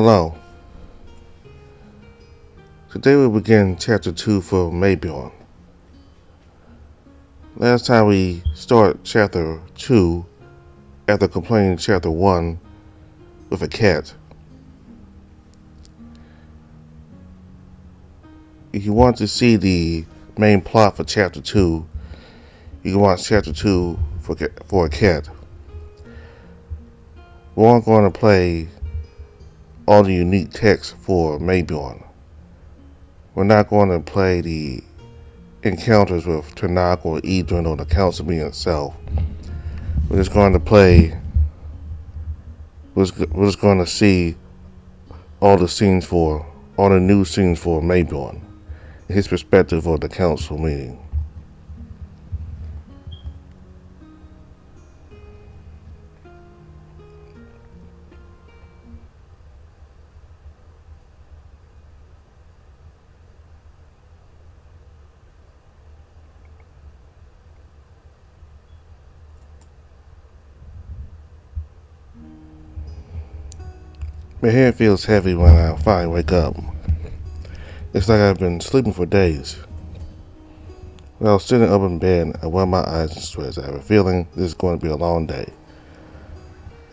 Hello. Today we begin Chapter 2 for Maelbjorn. Last time we started Chapter 2 after completing Chapter 1 with a cat. If you want to see the main plot for Chapter 2, you can watch Chapter 2 for a cat. We aren't going to play all the unique text for Maelbjorn. We're not going to play the encounters with Tanakh or Edrin or the council meeting itself. We're just going to see all the new scenes for Maelbjorn, his perspective of the council meeting. My head feels heavy when I finally wake up. It's like I've been sleeping for days. When I was sitting up in bed, I rubbed my eyes and stretched. I have a feeling this is going to be a long day.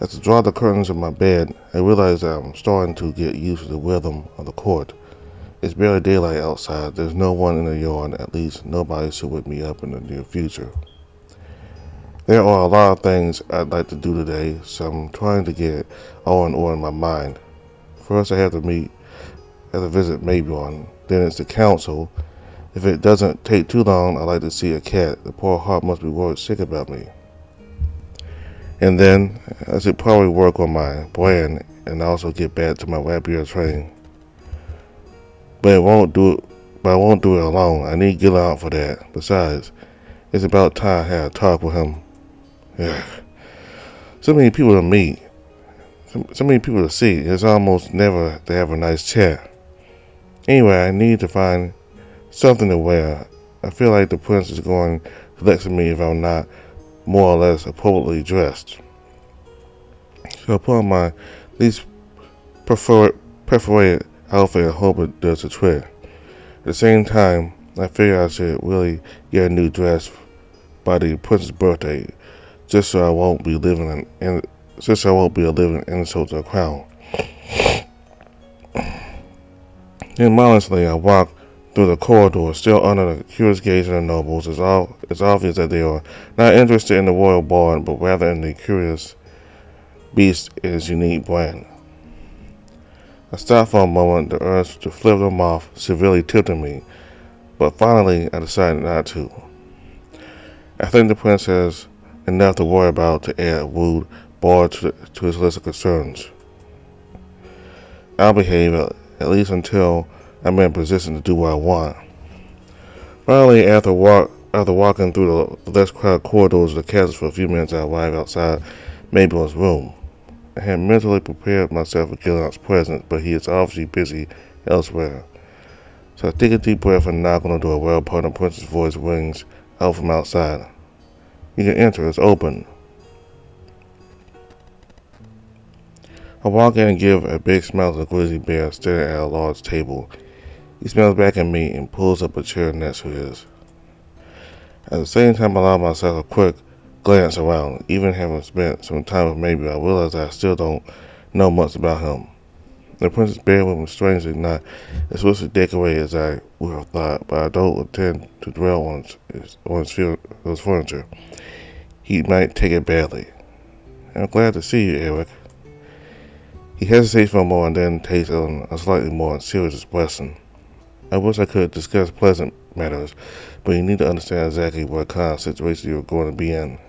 As I draw the curtains of my bed, I realize I'm starting to get used to the rhythm of the court. It's barely daylight outside. There's no one in the yard, at least nobody should wake me up in the near future. There are a lot of things I'd like to do today, so I'm trying to get it all in order in my mind. First, I have to visit Maelbjorn. Then it's the council. If it doesn't take too long, I'd like to see a cat. The poor heart must be worried sick about me. And then I should probably work on my brand and also get back to my rapier training. But I won't do it alone. I need Gil out for that. Besides, it's about time I had a talk with him. Ugh. So many people to meet. So many people to see. It's almost never to have a nice chat. Anyway, I need to find something to wear. I feel like the prince is going to lecture me if I'm not more or less appropriately dressed. So I put on my least preferred outfit and hope it does the trick. At the same time, I figure I should really get a new dress by the prince's birthday, just so I won't be a living insult to the crown. Then mindlessly, I walk through the corridor, still under the curious gaze of the nobles. It's obvious that they are not interested in the royal bard, but rather in the curious beast and his unique brand. I stopped for a moment, the urge to flip them off severely tilting me, but finally I decided not to. I think the prince has enough to worry about to add a rude bard to his list of concerns. I'll behave at least until I'm in a position to do what I want. Finally, after walking through the less crowded corridors of the castle for a few minutes, I arrived outside Maelbjorn's room. I had mentally prepared myself for Gillian's presence, but he is obviously busy elsewhere. So I take a deep breath and knock on the door. Whereupon the prince's voice rings out from outside. You can enter, it's open. I walk in and give a big smile to the grizzly bear staring at a large table. He smells back at me and pulls up a chair next to his. At the same time, I allow myself a quick glance around. Even having spent some time with Maelbjorn, I realize I still don't know much about him. The prince's bedroom is strangely not as richly decorated as I would have thought, but I don't intend to dwell on his furniture. He might take it badly. I'm glad to see you, Eric. He hesitates for a moment and then takes on a slightly more serious expression. I wish I could discuss pleasant matters, but you need to understand exactly what kind of situation you're going to be in.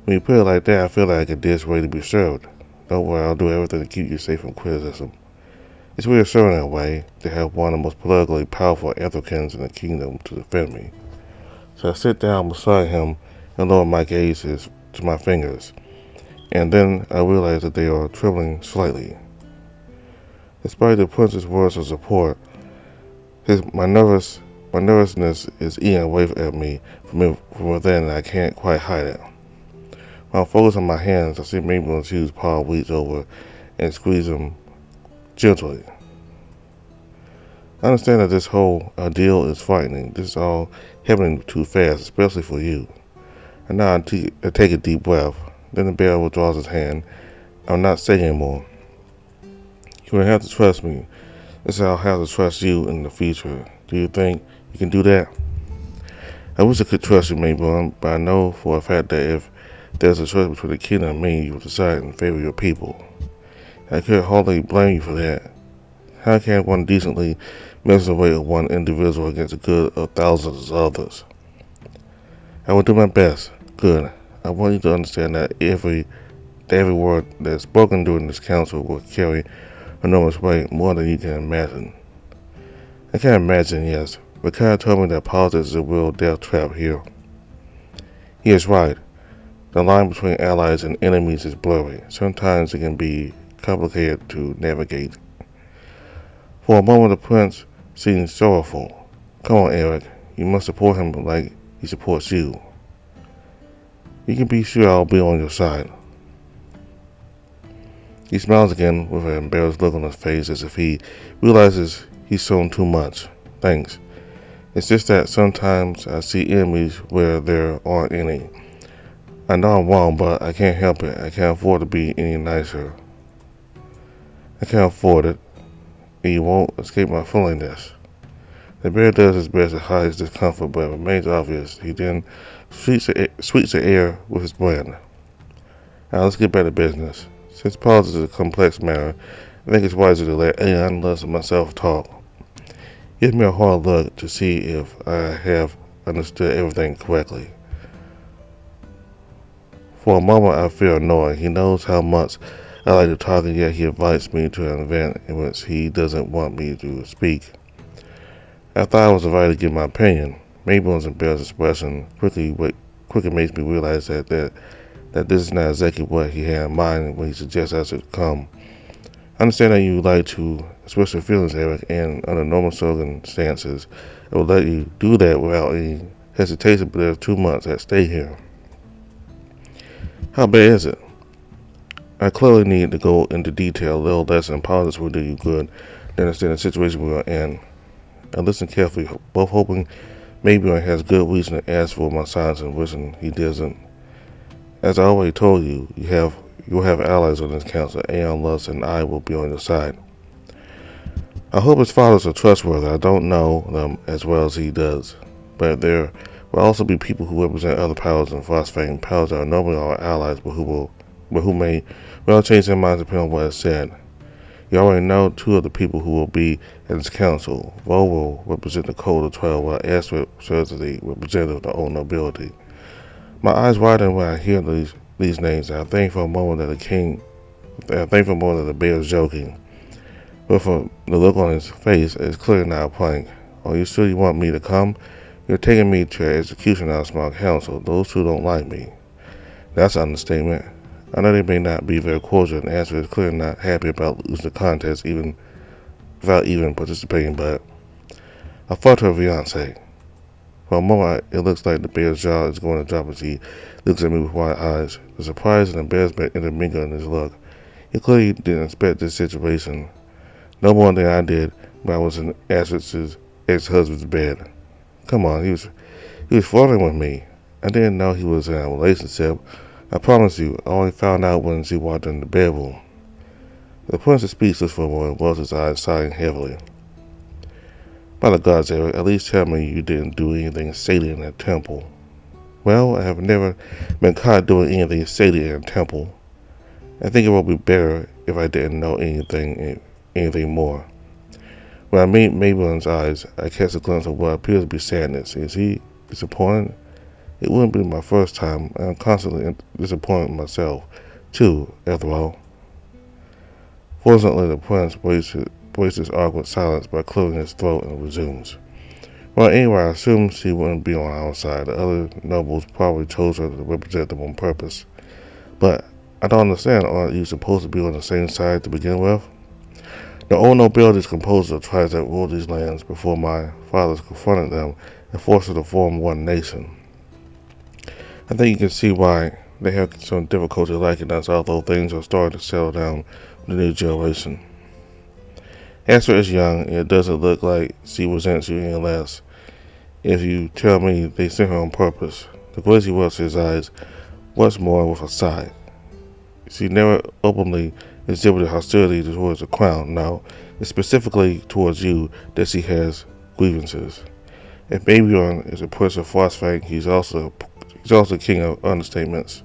When you put it like that, I feel like a dish ready to be served. Don't worry, I'll do everything to keep you safe from criticism. It's reassuring in a way to have one of the most politically powerful Anthrocans in the kingdom to defend me. So I sit down beside him and lower my gaze to my fingers, and then I realize that they are trembling slightly. Despite the prince's words of support, my nervousness is eating away at me from within, and I can't quite hide it. When I focus on my hands, I see Maelbjorn's huge paw reach over and squeeze them gently. I understand that this whole ordeal is frightening. This is all happening too fast, especially for you. And now I take a deep breath. Then the bear withdraws his hand. I'm not saying anymore. You will have to trust me. This is how I'll have to trust you in the future. Do you think you can do that? I wish I could trust you, Maelbjorn, but I know for a fact that if there's a choice between the kingdom and me, you will decide in favor of your people. I could hardly blame you for that. How can one decently measure the weight of one individual against the good of thousands of others? I will do my best. Good. I want you to understand that every word that's spoken during this council will carry enormous weight, more than you can imagine. I can't imagine, yes. Ricardo told me that politics is a real death trap here. He is right. The line between allies and enemies is blurry. Sometimes it can be complicated to navigate. For a moment the prince seemed sorrowful. Come on, Eric. You must support him like he supports you. You can be sure I'll be on your side. He smiles again with an embarrassed look on his face as if he realizes he's shown too much. Thanks. It's just that sometimes I see enemies where there aren't any. I know I'm wrong, but I can't help it. I can't afford to be any nicer. I can't afford it, and you won't escape my friendliness. The bear does his best to hide his discomfort, but it remains obvious. He then sweeps the air with his brand. Now let's get back to business. Since politics is a complex matter, I think it's wiser to let Aeon, Lust, and myself talk. Give me a hard look to see if I have understood everything correctly. For a moment I feel annoyed. He knows how much I like to talk, and yet he invites me to an event in which he doesn't want me to speak. I thought I was invited to give my opinion. Maelbjorn's embarrassed expression quickly makes me realize that this is not exactly what he had in mind when he suggests I should come. I understand that you like to express your feelings, Eric, and under normal circumstances, I would let you do that without any hesitation, but there's too much at stake here. How bad is it? I clearly need to go into detail. A little less in politics will do you good to understand the situation we are in. I listen carefully, both hoping Maelbjorn has good reason to ask for my silence and wishing he doesn't. As I already told you, you'll have allies on this council. Aeon, Lust, and I will be on your side. I hope his fathers are trustworthy. I don't know them as well as he does, but there will also be people who represent other powers and phosphating powers that are normally our allies, but who may well change their minds depending on what is said. You already know two of the people who will be in this council. Vo will represent the Code of 12, while Astrid serves as the representative of the old nobility. My eyes widen when I hear these names, and I think for a moment that the bear is joking. But from the look on his face, it's clearly not a prank. Are you sure you want me to come? You're taking me to an execution out of small council. Those two don't like me. That's an understatement. I know they may not be very cordial, and Astrid is clearly not happy about losing the contest without even participating, but I fought her fiancé. For a moment, it looks like the bear's jaw is going to drop as he looks at me with wide eyes. The surprise and embarrassment intermingle in his look. He clearly didn't expect this situation. No more than I did when I was in Astrid's ex-husband's bed. Come on, he was flirting with me. I didn't know he was in a relationship. I promise you, I only found out when she walked in the bedroom. The prince is speechless for a moment, rolls his eyes, sighing heavily. By the gods, Eric, at least tell me you didn't do anything shady in that temple. Well, I have never been caught doing anything shady in a temple. I think it would be better if I didn't know anything more. When I meet Maelbjorn's eyes, I catch a glimpse of what appears to be sadness. Is he disappointed? It wouldn't be my first time. I am constantly disappointed in myself, too, after all. Fortunately, the prince breaks his awkward silence by clearing his throat and resumes. Well, anyway, I assumed she wouldn't be on our side. The other nobles probably chose her to represent them on purpose. But I don't understand. Aren't you supposed to be on the same side to begin with? The old nobility is composed of tribes that ruled these lands before my fathers confronted them and forced them to form one nation. I think you can see why they have some difficulty liking us, although things are starting to settle down with the new generation. Esther is young, and it doesn't look like she resents you any less. If you tell me they sent her on purpose. The glazy wells his eyes once more with a sigh. She never openly exhibited hostility towards the crown. No, it's specifically towards you that she has grievances. If Maelbjorn is a prince of phosphate, he's also king of understatements.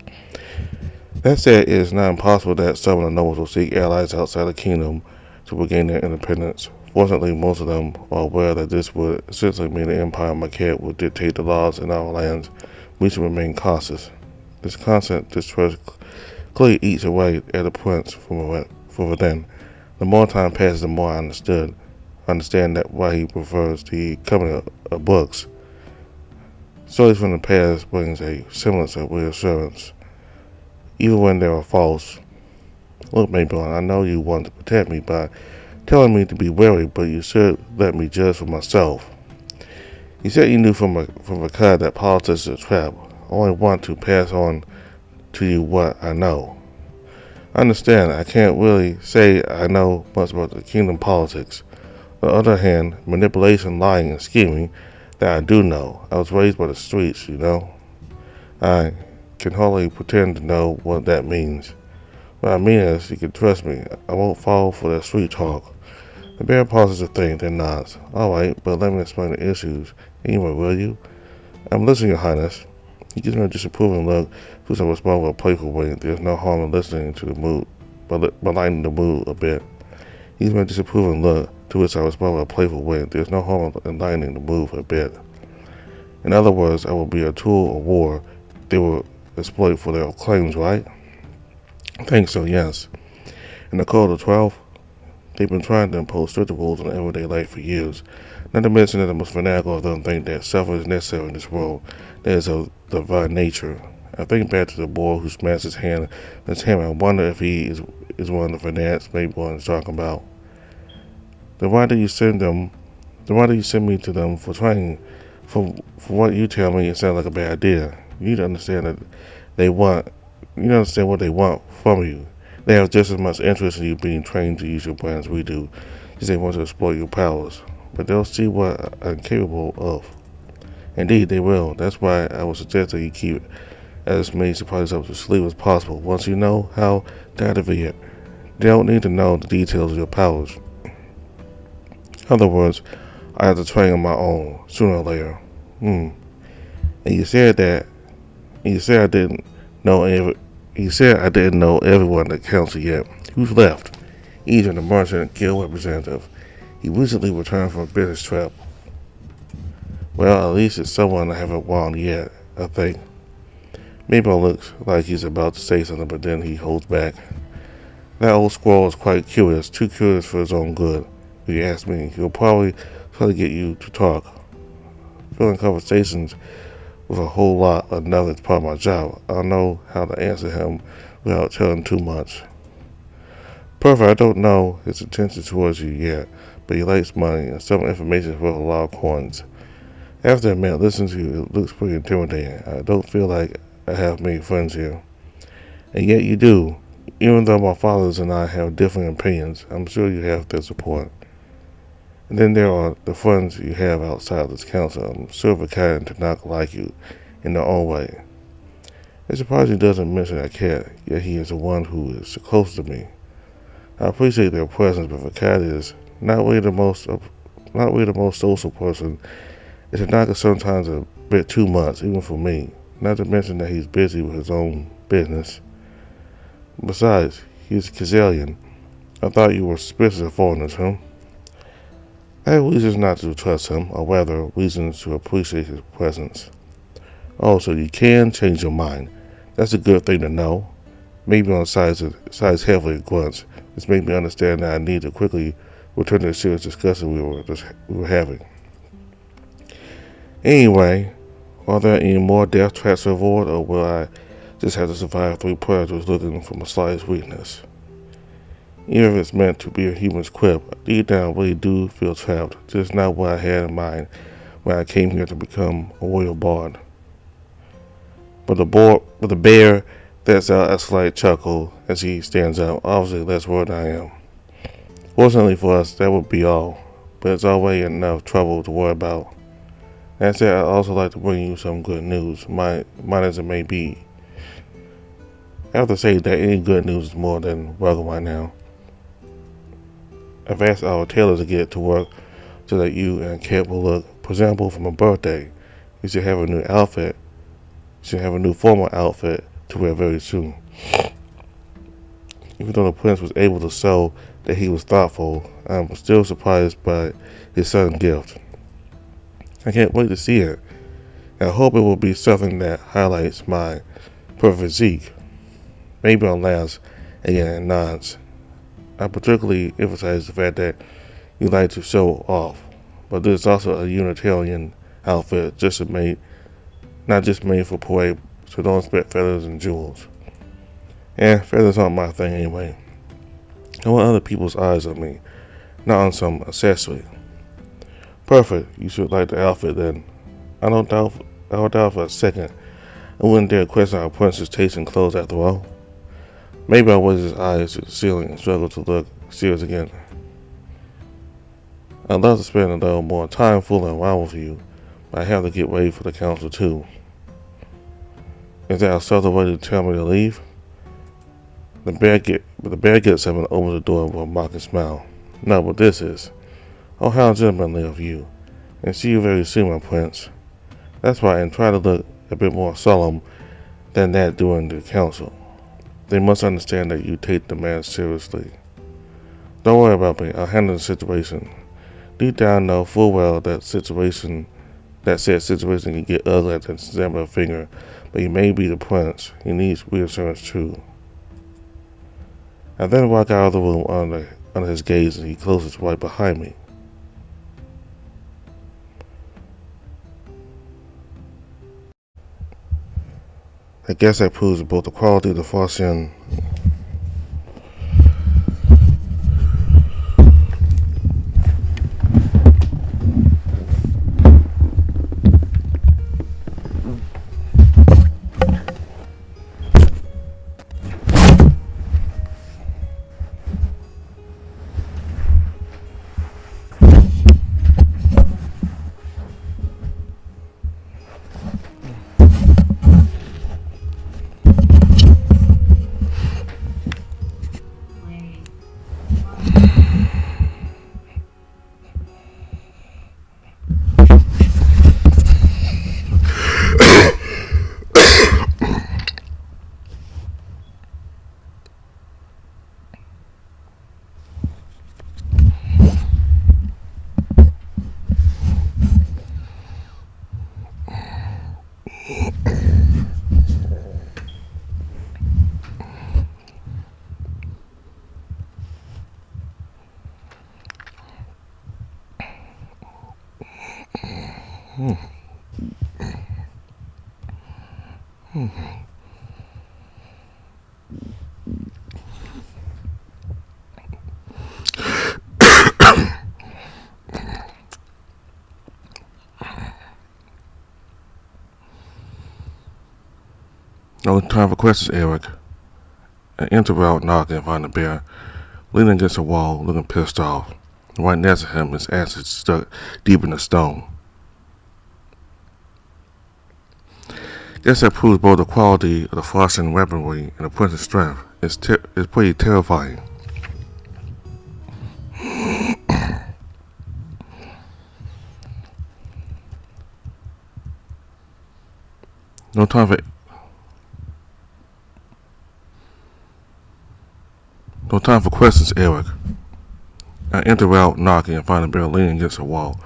That said, it is not impossible that some of the nobles will seek allies outside the kingdom to regain their independence. Fortunately, most of them are aware that this would essentially mean the Empire Marquette will dictate the laws in our lands. We should remain cautious. This constant distrust clearly eats away at the prince from within. The more time passes, the more I understand that why he prefers the company of books. Stories from the past brings a semblance of reassurance, even when they are false. Look, Maelbjorn, I know you want to protect me by telling me to be wary, but you should let me judge for myself. You said you knew from a card that politics is a trap. I only want to pass on to you what I know. I understand I can't really say I know much about the kingdom politics. On the other hand, manipulation, lying, and scheming, that I do know. I was raised by the streets, you know. I can hardly pretend to know what that means. What I mean is, you can trust me. I won't fall for that street talk. The bear pauses to think, then nods. Alright, but let me explain the issues. Anyway, will you? I'm listening, Your Highness. He gives me a disapproving look, who's a respond with a playful way. There's no harm in listening to the mood, but lightening the mood a bit. He gives me a disapproving look, to which I respond with a playful way. There's no harm in lightening the mood a bit. In other words, I will be a tool of war they will exploit for their claims, right? I think so, yes. In the Code of 12, they've been trying to impose stricter rules on everyday life for years. Not to mention that the most fanatical of them think that suffering is necessary in this world that is of divine nature. I think back to the boy who smashed his hand on his hammer. I wonder if he is one of the fanatics Maelbjorn is talking about. Then why do you send me to them for training? For what you tell me, it sounds like a bad idea. You need to understand that you don't understand what they want from you. They have just as much interest in you being trained to use your brain as we do, as they want to exploit your powers. But they'll see what I'm capable of. Indeed, they will. That's why I would suggest that you keep as many surprises up to sleep as possible. Once you know how to activate it, they don't need to know the details of your powers. In other words, I have to train on my own, sooner or later. And you said I didn't know everyone at the council yet. Who's left? Even the merchant guild representative. He recently returned from a business trip. Well, at least it's someone I haven't won yet, I think. Maelbjorn looks like he's about to say something, but then he holds back. That old squirrel is quite curious, too curious for his own good. If you ask me, he'll probably try to get you to talk. Filling conversations with a whole lot of nothing is part of my job. I don't know how to answer him without telling too much. Perfect, I don't know his intentions towards you yet, but he likes money, and some information is worth a lot of coins. After a minute, listening to you, it looks pretty intimidating. I don't feel like I have many friends here. And yet you do. Even though my fathers and I have different opinions, I'm sure you have their support. And then there are the friends you have outside this council. I'm sure Vakad to not like you in their own way. It's surprising he doesn't mention that cat, yet he is the one who is close to me. I appreciate their presence, but Vakad is not really the most social person. It's not sometimes a bit too much, even for me. Not to mention that he's busy with his own business. Besides, he's a Kazalian. I thought you were suspicious of foreigners, huh? I have reasons not to trust him, or rather, reasons to appreciate his presence. Oh, so you can change your mind. That's a good thing to know. Maybe on sides heavily at grunts. This made me understand that I need to quickly return to the serious discussion we were having. Anyway, are there any more death traps to avoid, or will I just have to survive 3 predators looking for my slightest weakness? Even if it's meant to be a human's quip, deep down I really do feel trapped, just not what I had in mind when I came here to become a royal bard. But the bear lets out a slight chuckle as he stands up, obviously less worried than I am. Fortunately for us, that would be all, but it's already enough trouble to worry about. That said, I'd also like to bring you some good news, minor as it may be. I have to say that any good news is more than welcome right now. I've asked our tailor to get to work so that you and Kit will look presentable for my birthday. You should have a new outfit. You should have a new formal outfit to wear very soon. Even though the prince was able to show that he was thoughtful, I'm still surprised by his sudden gift. I can't wait to see it. I hope it will be something that highlights my perfect physique. Maelbjorn laughs again and nods. I particularly emphasize the fact that you like to show off, but this is also a Unitarian outfit, not just made for parade, so don't expect feathers and jewels. And feathers aren't my thing anyway. I want other people's eyes on me, not on some accessory. Perfect, you should like the outfit then. I don't doubt for a second. I wouldn't dare question our prince's taste in clothes after all. Maybe I raised his eyes to the ceiling and struggled to look serious again. I'd love to spend a little more time fooling around with you, but I have to get ready for the council too. Is that a subtle way to tell me to leave? The bear gets up and opens the door with a mocking smile. Not what this is. Oh, how gentlemanly of you. And see you very soon, my prince. That's right, and try to look a bit more solemn than that during the council. They must understand that you take the man seriously. Don't worry about me, I'll handle the situation. Deep down know full well that said situation can get ugly at the snap of a finger, but he may be the prince. He needs reassurance too. I then walk out of the room under his gaze, and he closes right behind me. I guess that proves both the quality of the Farsian No time for questions, Eric. I enter without knocking and find the bear leaning against a wall, looking pissed off. Right next to him, his axe is stuck deep in the stone. Guess that proves both the quality of the Farsian weaponry and the prince's strength. It's pretty terrifying. No time for questions, Eric. I enter without knocking and find the bear leaning against a wall,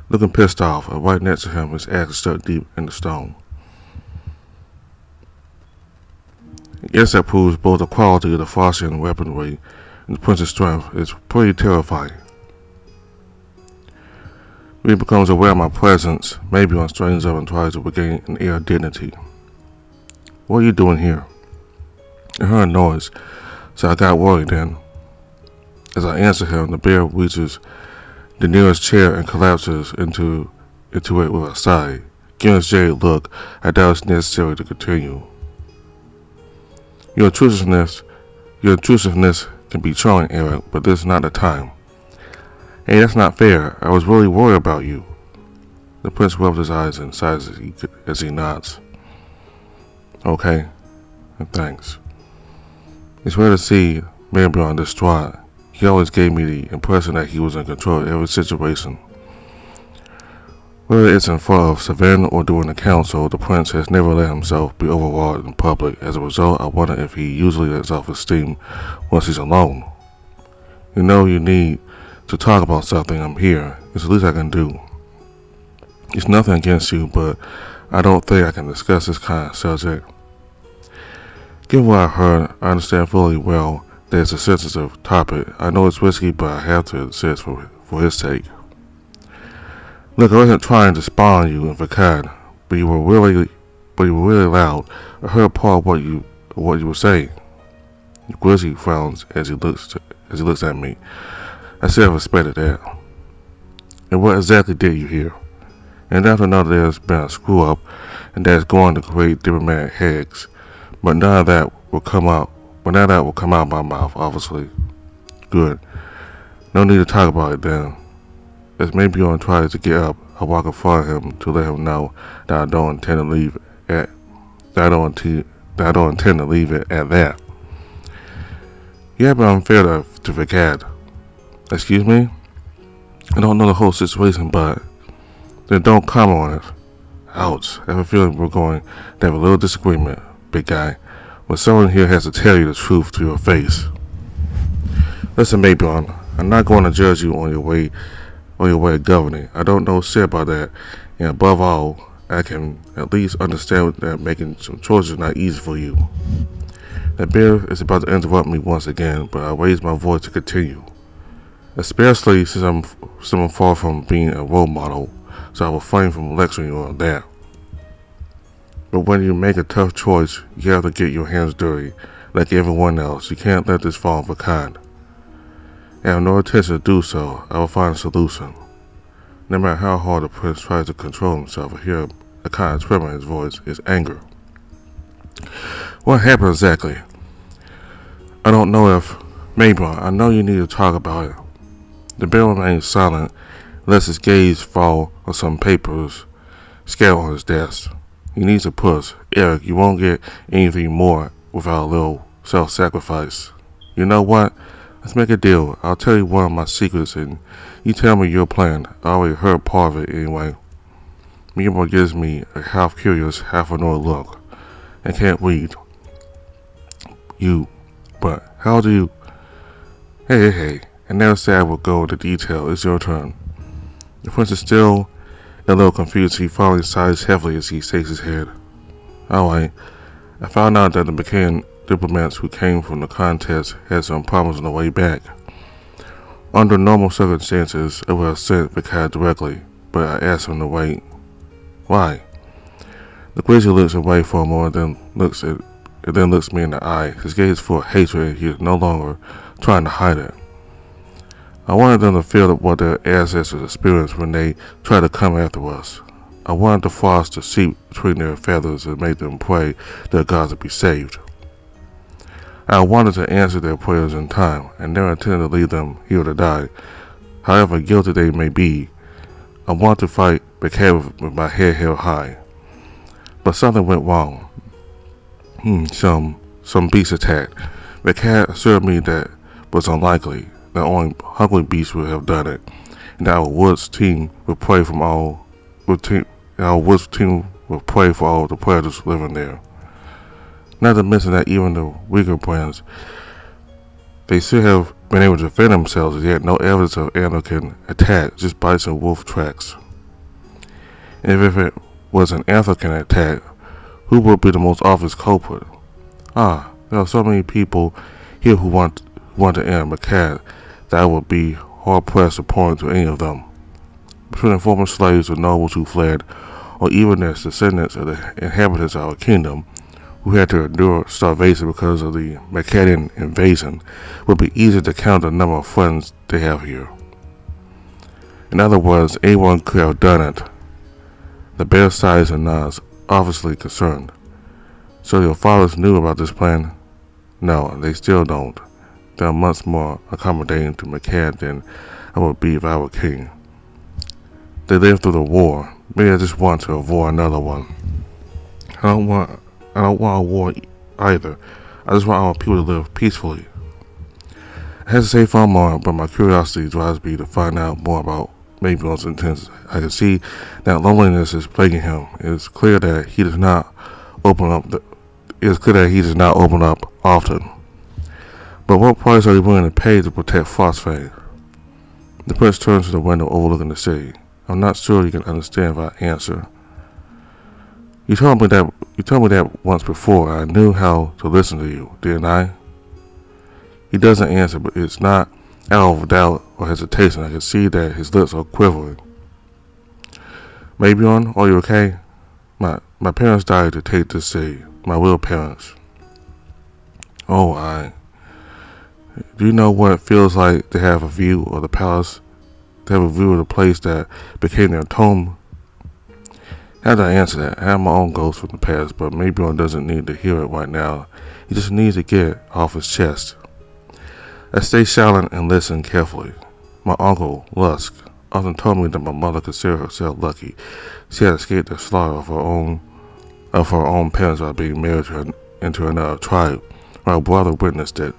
looking pissed off, and right next to him, his axe is stuck deep in the stone. I guess that proves both the quality of the Farsian weaponry and the prince's strength. It's pretty terrifying. When he becomes aware of my presence, Maelbjorn straightens up and tries to regain an air of dignity. What are you doing here? I heard a noise, so I got worried then. As I answer him, the bear reaches the nearest chair and collapses into it with a sigh. Given his jaded look, I doubt it's necessary to continue. Your intrusiveness to be showing, Eric, but this is not the time. Hey, that's not fair. I was really worried about you. The prince rubs his eyes and sighs as he nods. Okay, and thanks. It's rare to see Maelbjorn distraught. He always gave me the impression that he was in control of every situation. Whether it's in front of NeveN or during the council, the prince has never let himself be overawed in public. As a result, I wonder if he usually lets off his steam once he's alone. You know you need to talk about something. I'm here. It's the least I can do. It's nothing against you, but I don't think I can discuss this kind of subject. Given what I heard, I understand fully well that it's a sensitive topic. I know it's risky, but I have to insist for his sake. Look, I wasn't trying to spy on you in Vakad, but you were really loud. I heard part of what you were saying. Grizzly frowns as he looks at me. I should have expected that. And what exactly did you hear? And after know there's been a screw up, and that's going to create diplomatic headaches. But none of that will come out. But none of that will come out of my mouth, obviously. Good. No need to talk about it then. As Maelbjorn tries to get up, I walk in front of him to let him know that I don't intend to leave it at that. You have been unfair to Vakad. Excuse me? I don't know the whole situation, but then don't comment on it. Ouch. I have a feeling we're going to have a little disagreement, big guy, when someone here has to tell you the truth to your face. Listen, Maelbjorn, I'm not going to judge you on your way of governing. I don't know shit about that, and above all, I can at least understand that making some choices is not easy for you. That bear is about to interrupt me once again, but I raise my voice to continue. Especially since I'm far from being a role model, so I will refrain from lecturing you on that. But when you make a tough choice, you have to get your hands dirty, like everyone else. You can't let this fall for kind. I have no intention to do so. I will find a solution. No matter how hard the prince tries to control himself, I hear a kind of tremor in his voice, his anger. What happened exactly? I don't know if... Maelbjorn, I know you need to talk about it. The bear remains silent, lets his gaze fall on some papers scattered on his desk. He needs a push. Eric, you won't get anything more without a little self-sacrifice. You know what? Let's make a deal. I'll tell you one of my secrets and you tell me your plan. I already heard part of it anyway. Maelbjorn gives me a half-curious, half-annoyed look. I can't read. But how do you... Hey. I never said I would go into detail. It's your turn. The prince is still a little confused. He finally sighs heavily as he shakes his head. Alright. I found out that the McCann diplomats who came from the contest had some problems on the way back. Under normal circumstances, I would have sent Vakad directly, but I asked him to wait. Why? The grizzly looks away for a moment, then looks me in the eye. His gaze is full of hatred, and he is no longer trying to hide it. I wanted them to feel what their ancestors experienced when they tried to come after us. I wanted the frost to seep between their feathers and make them pray their gods to be saved. I wanted to answer their prayers in time, and never intended to leave them here to die. However guilty they may be, I wanted to fight Vakad with my head held high. But something went wrong. Some beast attacked. Vakad assured me that was unlikely. That only hungry beasts would have done it, and our woods team would pray for all the predators living there. Not to mention that even the weaker brands, they should have been able to defend themselves, yet no evidence of Anarchan attack, just bites and wolf tracks. And if it was an Anarchan attack, who would be the most obvious culprit? There are so many people here who want to end Vakad that I would be hard-pressed to point to any of them. Between the former slaves or nobles who fled, or even as descendants of the inhabitants of our kingdom, who had to endure starvation because of the Vakadian invasion, would be easy to count the number of friends they have here. In other words, anyone could have done it. The bear sighs and nods, obviously concerned. So your fathers knew about this plan? No, they still don't. they are much more accommodating to my cat than I would be if I were king. They lived through the war. Maybe I just want to avoid another one. I don't want a war either. I just want our people to live peacefully. I hesitate for a moment, but my curiosity drives me to find out more about Maelbjorn's intentions. I can see that loneliness is plaguing him. It is clear that he does not open up. Often. But what price are you willing to pay to protect Frostfang? The prince turns to the window overlooking the city. I'm not sure you can understand if I answer. You told me that once before. I knew how to listen to you, didn't I? He doesn't answer, but it's not out of doubt or hesitation. I can see that his lips are quivering. Maelbjorn, are you okay? My parents died to take this city. My real parents. Oh, do you know what it feels like to have a view of the palace? To have a view of the place that became their tomb? How do I answer that? I have my own ghosts from the past, but Maelbjorn doesn't need to hear it right now. He just needs to get it off his chest. I stay silent and listen carefully. My uncle, Lusk, often told me that my mother considered herself lucky. She had escaped the slaughter of her own parents by being married into another tribe. My brother witnessed it.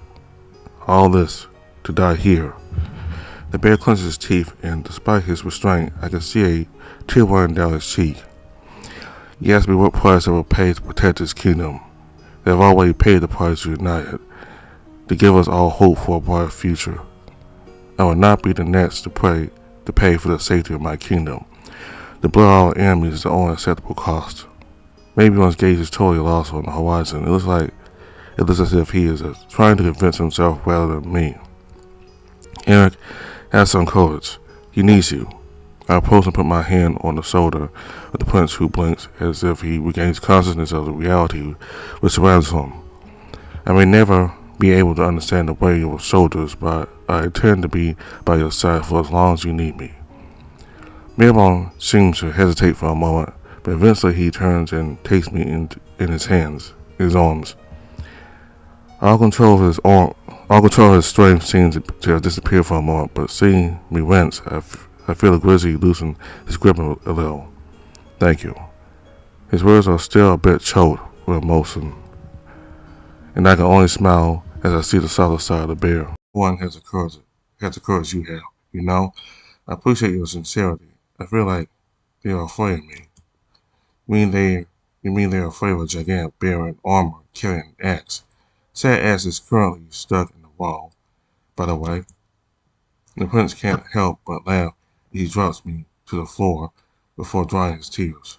All this to die here. The bear clenches his teeth, and despite his restraint, I can see a tear running down his cheek. He asked me what price I would pay to protect his kingdom. They have already paid the price to unite it, to give us all hope for a bright future. I will not be the next to pay for the safety of my kingdom. The blood of our enemies is the only acceptable cost. Maelbjorn's gaze is totally lost on the horizon. It looks as if he is trying to convince himself rather than me. Eric, have some courage. He needs you. I approach and put my hand on the shoulder of the prince, who blinks as if he regains consciousness of the reality which surrounds him. I may never be able to understand the way of your shoulders, but I intend to be by your side for as long as you need me. Maelbjorn seems to hesitate for a moment, but eventually he turns and takes me in his arms. All control of his strength seems to have disappeared for a moment, but seeing me wince, I feel the grizzly loosen his grip a little. Thank you. His words are still a bit choked with emotion, and I can only smile as I see the softer side of the bear. One has the courage you have. You know, I appreciate your sincerity. I feel like they are afraid of me. You mean they are afraid of a gigantic bear in armor carrying an axe? Said axe is currently stuck in the wall, by the way. The prince can't help but laugh as he drops me to the floor before drying his tears.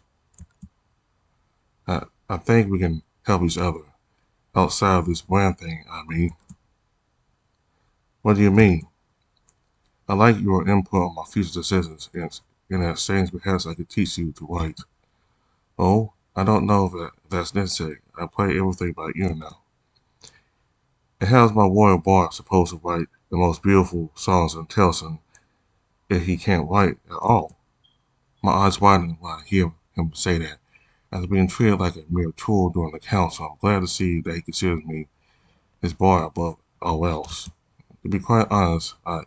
I think we can help each other. Outside of this brand thing, I mean. What do you mean? I like your input on my future decisions, and in exchange perhaps I could teach you to write. Oh, I don't know if that's necessary. I play everything by ear now. And how's my warrior bard supposed to write the most beautiful songs in Telson if he can't write at all? My eyes widen when I hear him say that. After being treated like a mere tool during the council, I'm glad to see that he considers me his bard above all else. To be quite honest, I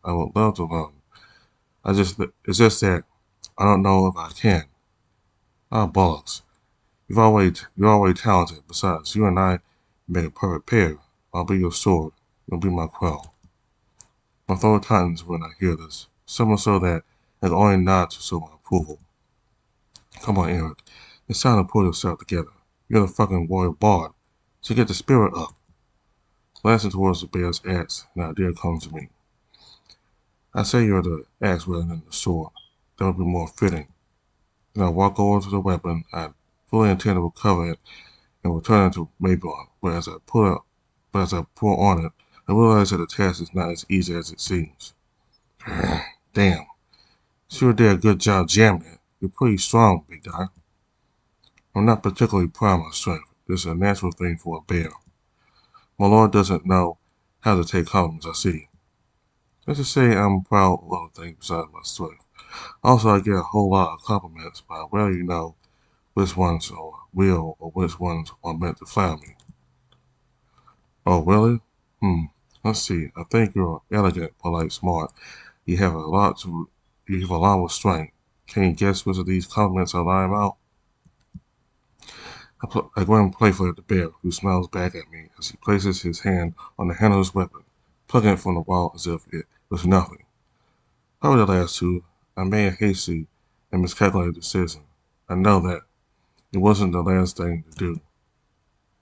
would love to learn. It's just that I don't know if I can. Ah, bollocks. You're already talented. Besides, you and I make a perfect pair. I'll be your sword. You'll be my quill. My throat tightens when I hear this. So much so that I can only nod to show my approval. Come on, Eric. It's time to pull yourself together. You're the fucking warrior bard, so get the spirit up. Glancing towards the bear's axe, an idea comes to me. I say you're the axe rather than the sword. That would be more fitting. Then I walk over to the weapon. I fully intend to recover it and return it to Maelbjorn. But as I pull on it, I realize that the task is not as easy as it seems. Damn. Sure did a good job jamming it. You're pretty strong, big guy. I'm not particularly proud of my strength. This is a natural thing for a bear. My lord doesn't know how to take compliments, I see. Let's just say I'm proud of other things besides my strength. Also, I get a whole lot of compliments, but I rarely know which ones are real or which ones are meant to flatter me. Oh, really? Let's see. I think you're elegant, polite, smart. You have a lot to. You have a lot of strength. Can you guess which of these compliments are lying about? I grin playfully at the bear, who smiles back at me as he places his hand on the handle of his weapon, plucking it from the wall as if it was nothing. Probably the last two. I made a hasty and miscalculated decision. I know that. It wasn't the last thing to do.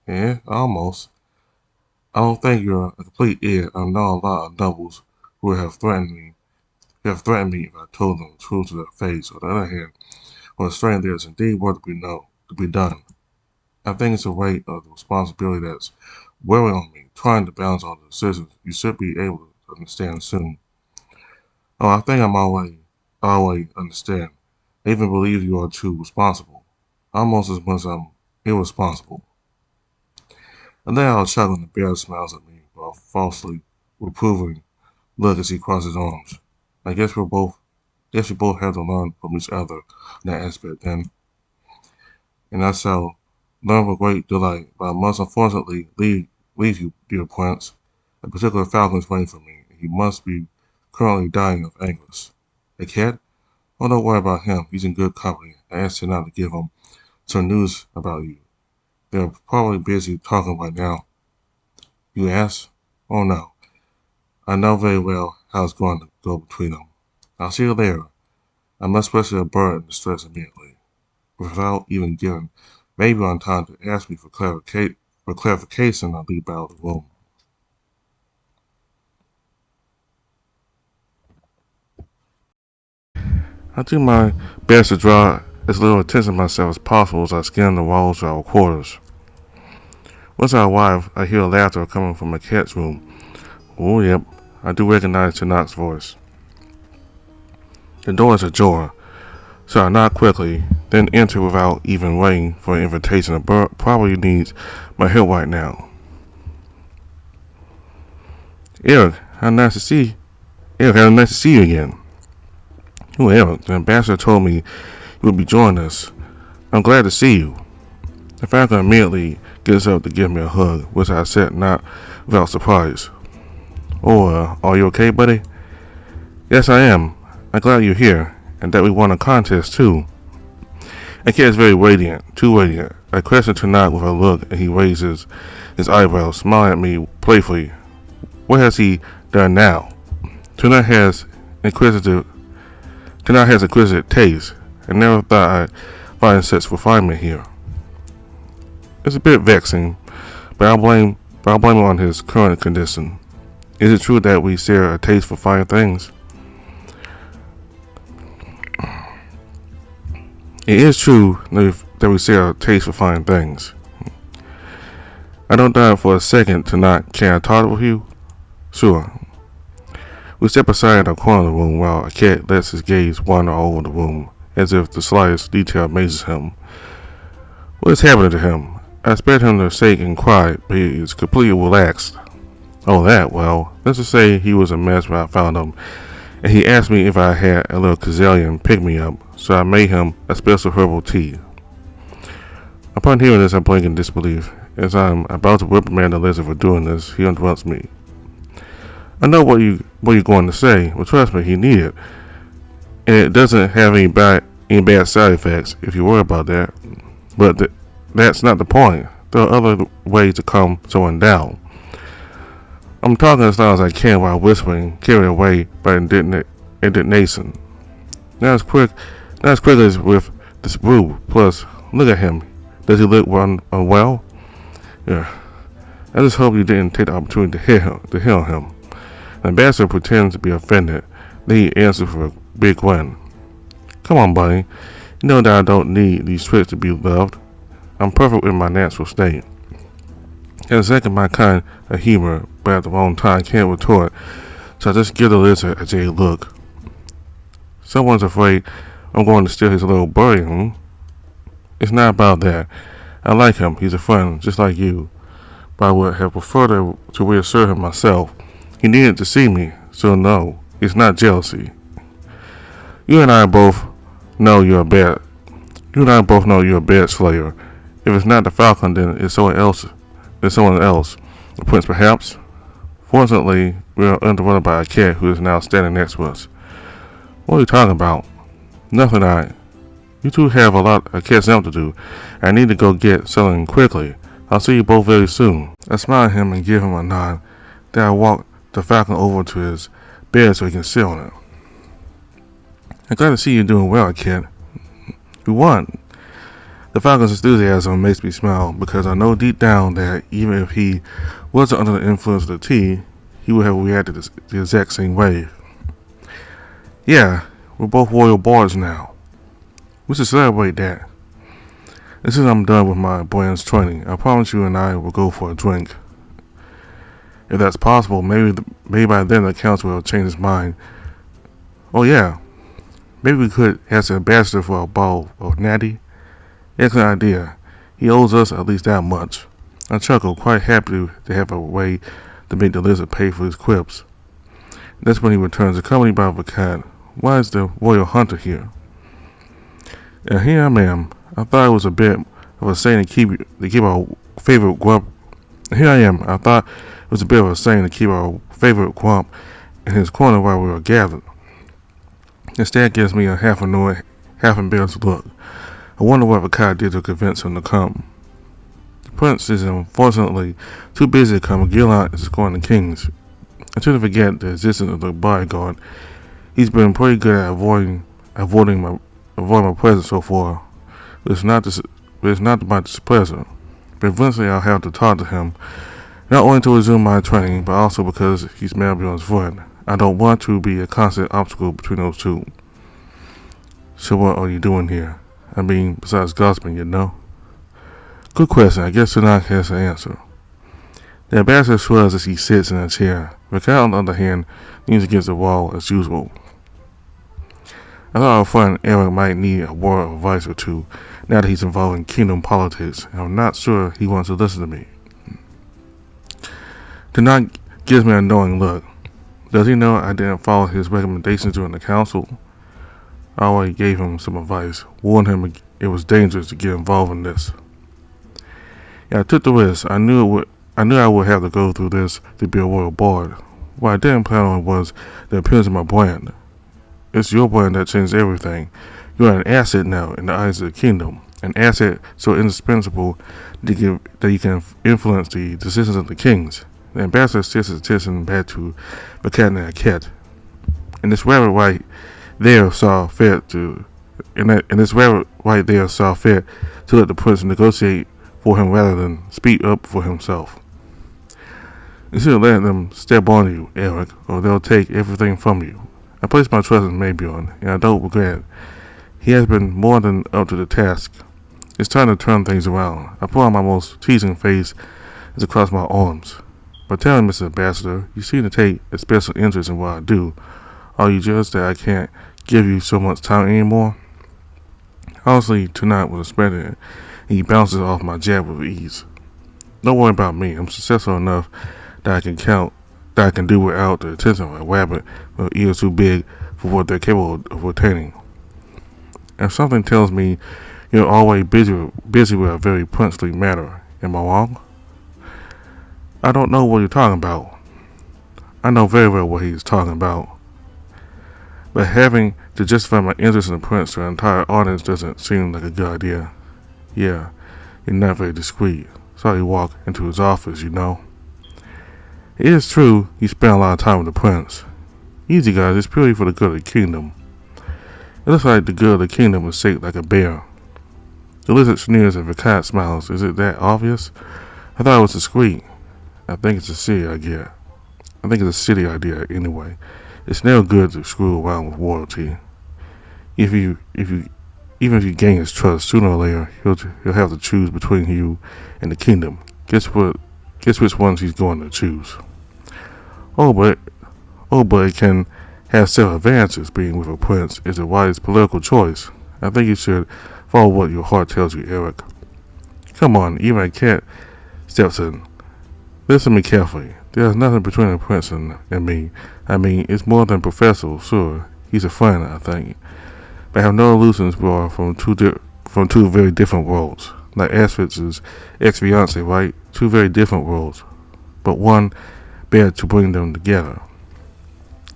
Yeah, almost. I don't think you're a complete idiot. I know a lot of nobles who have threatened me if I told them the truth to their face. On the other hand, when a stranger there is indeed work to be done. I think it's the weight of the responsibility that's wearing on me, trying to balance all the decisions you should be able to understand soon. Oh, I think always understand. I even believe you are too responsible. Almost as much as I'm irresponsible. And then I'll chuckle and the bear smiles at me while falsely reproving look as he crosses his arms. I guess we both have to learn from each other in that aspect then. And I shall learn with great delight, but I must unfortunately leave you, dear prince. A particular falcon is waiting for me, and he must be currently dying of anguish. A cat? Oh, don't worry about him. He's in good company. I asked him not to give him some news about you. They're probably busy talking right now. You ask? Oh no. I know very well how it's going to go between them. I'll see you later. I must rescue a bird in distress immediately. Without even giving Maelbjorn time to ask me for clarification, I leap out of the room. I do my best to draw as little attention to myself as possible as I scan the walls of our quarters. Once I arrive, I hear laughter coming from my cat's room. Oh, yep, I do recognize Tanak's voice. The door is ajar, so I knock quickly, then enter without even waiting for an invitation. The bird probably needs my help right now. Eric, how nice to see you again. Oh, Eric, the ambassador told me you would be joining us. I'm glad to see you. The falcon immediately gets up to give me a hug, which I said not without surprise. Oh, are you okay, buddy? Yes, I am. I'm glad you're here, and that we won a contest, too. The cat is very radiant, too radiant. I question Tanak with a look, and he raises his eyebrows, smiling at me playfully. What has he done now? Tanak has inquisitive taste. I never thought I'd find such refinement here. It's a bit vexing, but I'll blame him on his current condition. Is it true that we share a taste for fine things? It is true that we share a taste for fine things. I don't doubt for a second Tanak. Can I talk with you? Sure. We step aside in a corner of the room while a cat lets his gaze wander all over the room, as if the slightest detail amazes him. What is happening to him? I expect him to shake and cry, but he is completely relaxed. Oh, well, let's just say he was a mess when I found him, and he asked me if I had a little Kazalian pick-me-up, so I made him a special herbal tea. Upon hearing this, I blink in disbelief. As I'm about to reprimand the lizard for doing this, he interrupts me. I know what you're going to say, but trust me, he needs it. And it doesn't have any bad side effects, if you worry about that. But that's not the point. There are other ways to calm someone down. I'm talking as loud as I can while whispering, carried away by indignation. Not as quick as with this brew. Plus, look at him. Does he look unwell? Yeah. I just hope you didn't take the opportunity to heal him. The ambassador pretends to be offended. Then he answers with a big grin. Come on, buddy. You know that I don't need these tricks to be loved. I'm perfect in my natural state. At a second, my kind of humor, but at the wrong time, can't retort, so I just give the lizard a jaded look. Someone's afraid I'm going to steal his little birdie, It's not about that. I like him. He's a friend, just like you. But I would have preferred to reassure him myself. He needed to see me, so no, it's not jealousy. You and I both know you're a bad slayer. If it's not the falcon, then it's someone else. The prince, perhaps. Fortunately, we are interrupted by a cat who is now standing next to us. What are you talking about? Nothing, You two have a lot of catching up to do. I need to go get something quickly. I'll see you both very soon. I smile at him and give him a nod. Then I walk the falcon over to his bed so he can sit on it. I'm glad to see you doing well, kid. You won. The falcon's enthusiasm makes me smile because I know deep down that even if he wasn't under the influence of the tea, he would have reacted the exact same way. Yeah, we're both royal bards now. We should celebrate that. As soon as I'm done with my brand's training, I promise you and I will go for a drink. If that's possible, maybe by then the council will change his mind. Oh yeah, maybe we could ask the ambassador for a bottle of natty. Excellent idea. He owes us at least that much. I chuckle, quite happy to have a way to make the lizard pay for his quips. That's when he returns, accompanied by the cat. Why is the royal hunter here? And here I am. I thought it was a bit of a saying to keep our favorite grump. Here I am. I thought it was a bit of a saying to keep our favorite grump in his corner while we were gathered. Instead, gives me a half annoyed, half embarrassed look. I wonder what the cat did to convince him to come. The prince is unfortunately too busy to come. Gillian is escorting the kings. I tend to forget the existence of the bodyguard. He's been pretty good at avoiding my presence so far. It's not my displeasure, but eventually I'll have to talk to him, not only to resume my training, but also because he's Maelbjorn's friend. I don't want to be a constant obstacle between those two. So what are you doing here? I mean, besides gossiping, you know? Good question. I guess Tanakh has the answer. The ambassador shrugs as he sits in a chair. The cat, on the other hand, leans against the wall as usual. I thought our friend Eric might need a word of advice or two now that he's involved in kingdom politics, and I'm not sure he wants to listen to me. Tanakh gives me a knowing look. Does he know I didn't follow his recommendations during the council? I already gave him some advice, warned him it was dangerous to get involved in this. Yeah, I took the risk. I knew I would have to go through this to be a royal bard. What I didn't plan on was the appearance of my brand. It's your brand that changed everything. You are an asset now in the eyes of the kingdom, an asset so indispensable that you can influence the decisions of the kings. The ambassador shifts his attention back to the cat and the cat. And this rabbit right there saw fit to let the prince negotiate for him rather than speak up for himself. Instead of letting them step on you, Eric, or they'll take everything from you. I place my trust in Maelbjorn, and I don't regret it. He has been more than up to the task. It's time to turn things around. I put on my most teasing face as I cross my arms. But tell me, Mr. Ambassador, you seem to take a special interest in what I do. Are you just that I can't give you so much time anymore? Honestly, tonight was expecting it, and he bounces off my jab with ease. Don't worry about me. I'm successful enough that I can do without the attention of a rabbit with ears too big for what they're capable of retaining. And something tells me you're always busy with a very princely matter. Am I wrong? I don't know what you're talking about. I know very well what he's talking about. But having to justify my interest in the prince to an entire audience doesn't seem like a good idea. Yeah, you're not very discreet. Saw you walk into his office, you know. It is true you spent a lot of time with the prince. Easy, guys, it's purely for the good of the kingdom. It looks like the good of the kingdom is shaped like a bear. The lizard sneers and the cat smiles. Is it that obvious? I thought it was discreet. I think it's a silly idea. Anyway. It's never good to screw around with royalty. Even if you gain his trust, sooner or later he'll have to choose between you and the kingdom. Guess which ones he's going to choose. But it can have several advantages. Being with a prince is a wise political choice. I think you should follow what your heart tells you, Eric. Come on, even a cat steps in. Listen to me carefully. There's nothing between the prince and me. I mean, it's more than professional, sure. He's a friend, I think. But I have no illusions we are from two very different worlds. Like Astrid's ex-fiancé, right? Two very different worlds. But one bed to bring them together.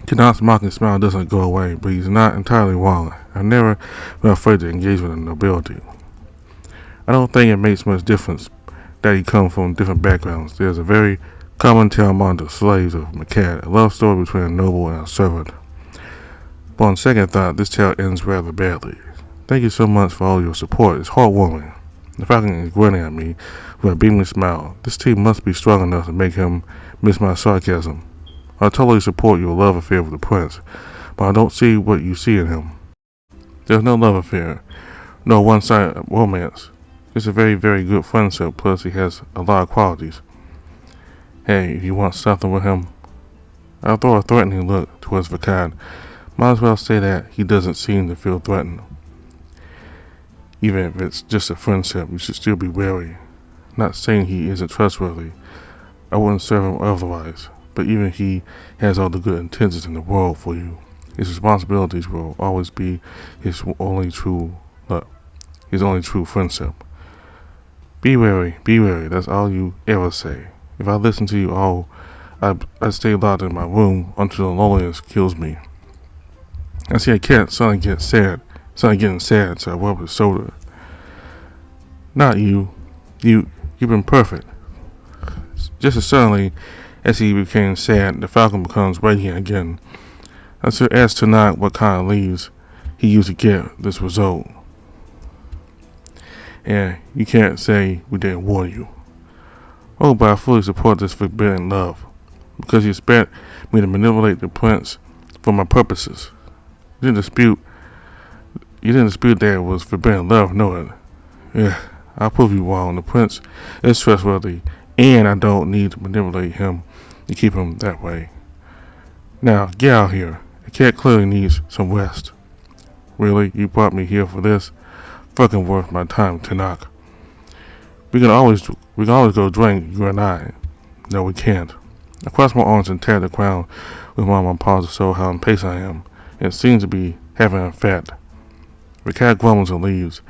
Tanak's mocking smile doesn't go away, but he's not entirely wrong. I've never been afraid to engage with the nobility. I don't think it makes much difference that he comes from different backgrounds. There's a very common tale among the slaves of Maquad, a love story between a noble and a servant. But on second thought, this tale ends rather badly. Thank you so much for all your support. It's heartwarming. The Falcon is grinning at me with a beaming smile. This tea must be strong enough to make him miss my sarcasm. I totally support your love affair with the prince, but I don't see what you see in him. There's no love affair, no one-sided romance. It's a very, very good friendship, plus he has a lot of qualities. Hey, if you want something with him, I'll throw a threatening look towards Vakad. Might as well say that he doesn't seem to feel threatened. Even if it's just a friendship, you should still be wary. Not saying he isn't trustworthy. I wouldn't serve him otherwise. But even if he has all the good intentions in the world for you, his responsibilities will always be his only true friendship. Be wary, that's all you ever say. If I listen to you all, I stay locked in my room until the loneliness kills me. I see a cat suddenly getting sad, so I rub his shoulder. Not you. You've been perfect. Just as suddenly as he became sad, the Falcon becomes radiant again. I still ask Tanak what kind of leaves he used to get this result. And you can't say we didn't warn you. Oh, but I fully support this forbidden love, because you expect me to manipulate the prince for my purposes. You didn't dispute that it was forbidden love, no it. Yeah, I'll prove you wrong. The prince is trustworthy, and I don't need to manipulate him to keep him that way. Now, get out here. The cat clearly needs some rest. Really? You brought me here for this? Fucking worth my time, Tanak. We can always go drink, you and I. No, we can't. I cross my arms and tap the ground with one of my paws to show how impatient I am. It seems to be having an effect. The cat grumbles and leaves,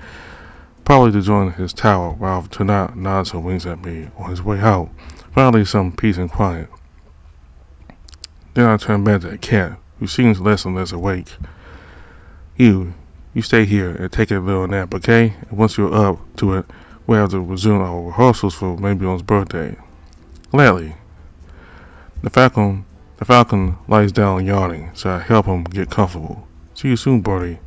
probably to join his tower, while Tanak nods and winks at me on his way out. Finally, some peace and quiet. Then I turn back to the cat, who seems less and less awake. You stay here and take a little nap, okay? And once you're up to it, we'll have to resume our rehearsals for Maelbjorn's birthday. Gladly. The Falcon lies down yawning, so I help him get comfortable. See you soon, Birdie.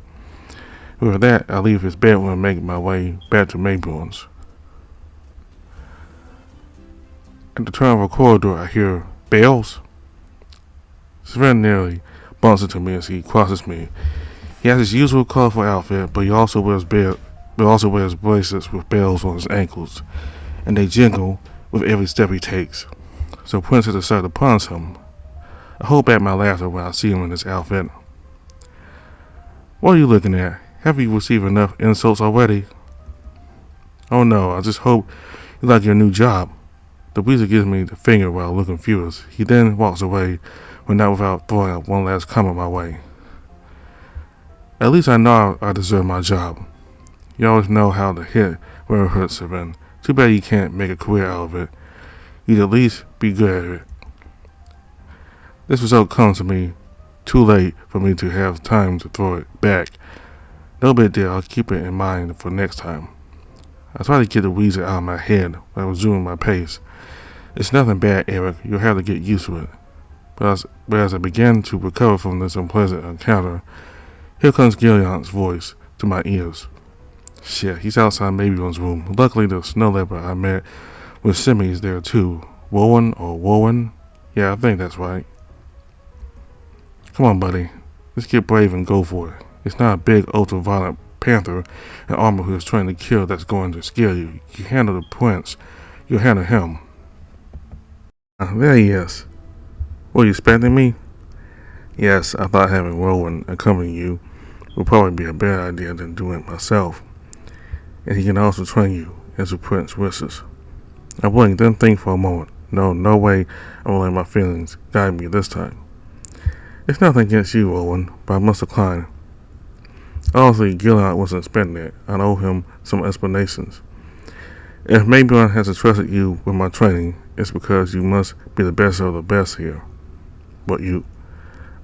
With that, I leave his bedroom and make my way back to Maelbjorn's. At the turn of a corridor, I hear bells. Sven nearly bumps into me as he crosses me. He has his usual colorful outfit, but he also wears bracelets with bells on his ankles, and they jingle with every step he takes. So Prince has decided to punish him. I hold back my laughter when I see him in this outfit. What are you looking at? Have you received enough insults already? Oh no, I just hope you like your new job. The Weasel gives me the finger while looking furious. He then walks away, but not without throwing out one last comment my way. At least I know I deserve my job. You always know how to hit where it hurts, Sven. Too bad you can't make a career out of it. You'd at least be good at it. This result comes to me too late for me to have time to throw it back. No big deal, I'll keep it in mind for next time. I try to get the Weasel out of my head while resuming my pace. It's nothing bad, Eric. You'll have to get used to it. But as I begin to recover from this unpleasant encounter, here comes Gillion's voice to my ears. Shit, he's outside Maelbjorn's room. Luckily, the snow leopard I met with Simi's there too. Warren? Yeah, I think that's right. Come on, buddy. Let's get brave and go for it. It's not a big, ultra-violent panther in armor who is trying to kill that's going to scare you. You handle the prince, you'll handle him. There he is. Were you expecting me? Yes, I thought having Rowan accompany you would probably be a better idea than doing it myself. And he can also train you, as the prince wishes. I blinked, then think for a moment. No way I will let my feelings guide me this time. It's nothing against you, Rowan, but I must decline. Honestly, Gillian wasn't expecting it. I owe him some explanations. If Maelbjorn has entrusted you with my training, it's because you must be the best of the best here. But you,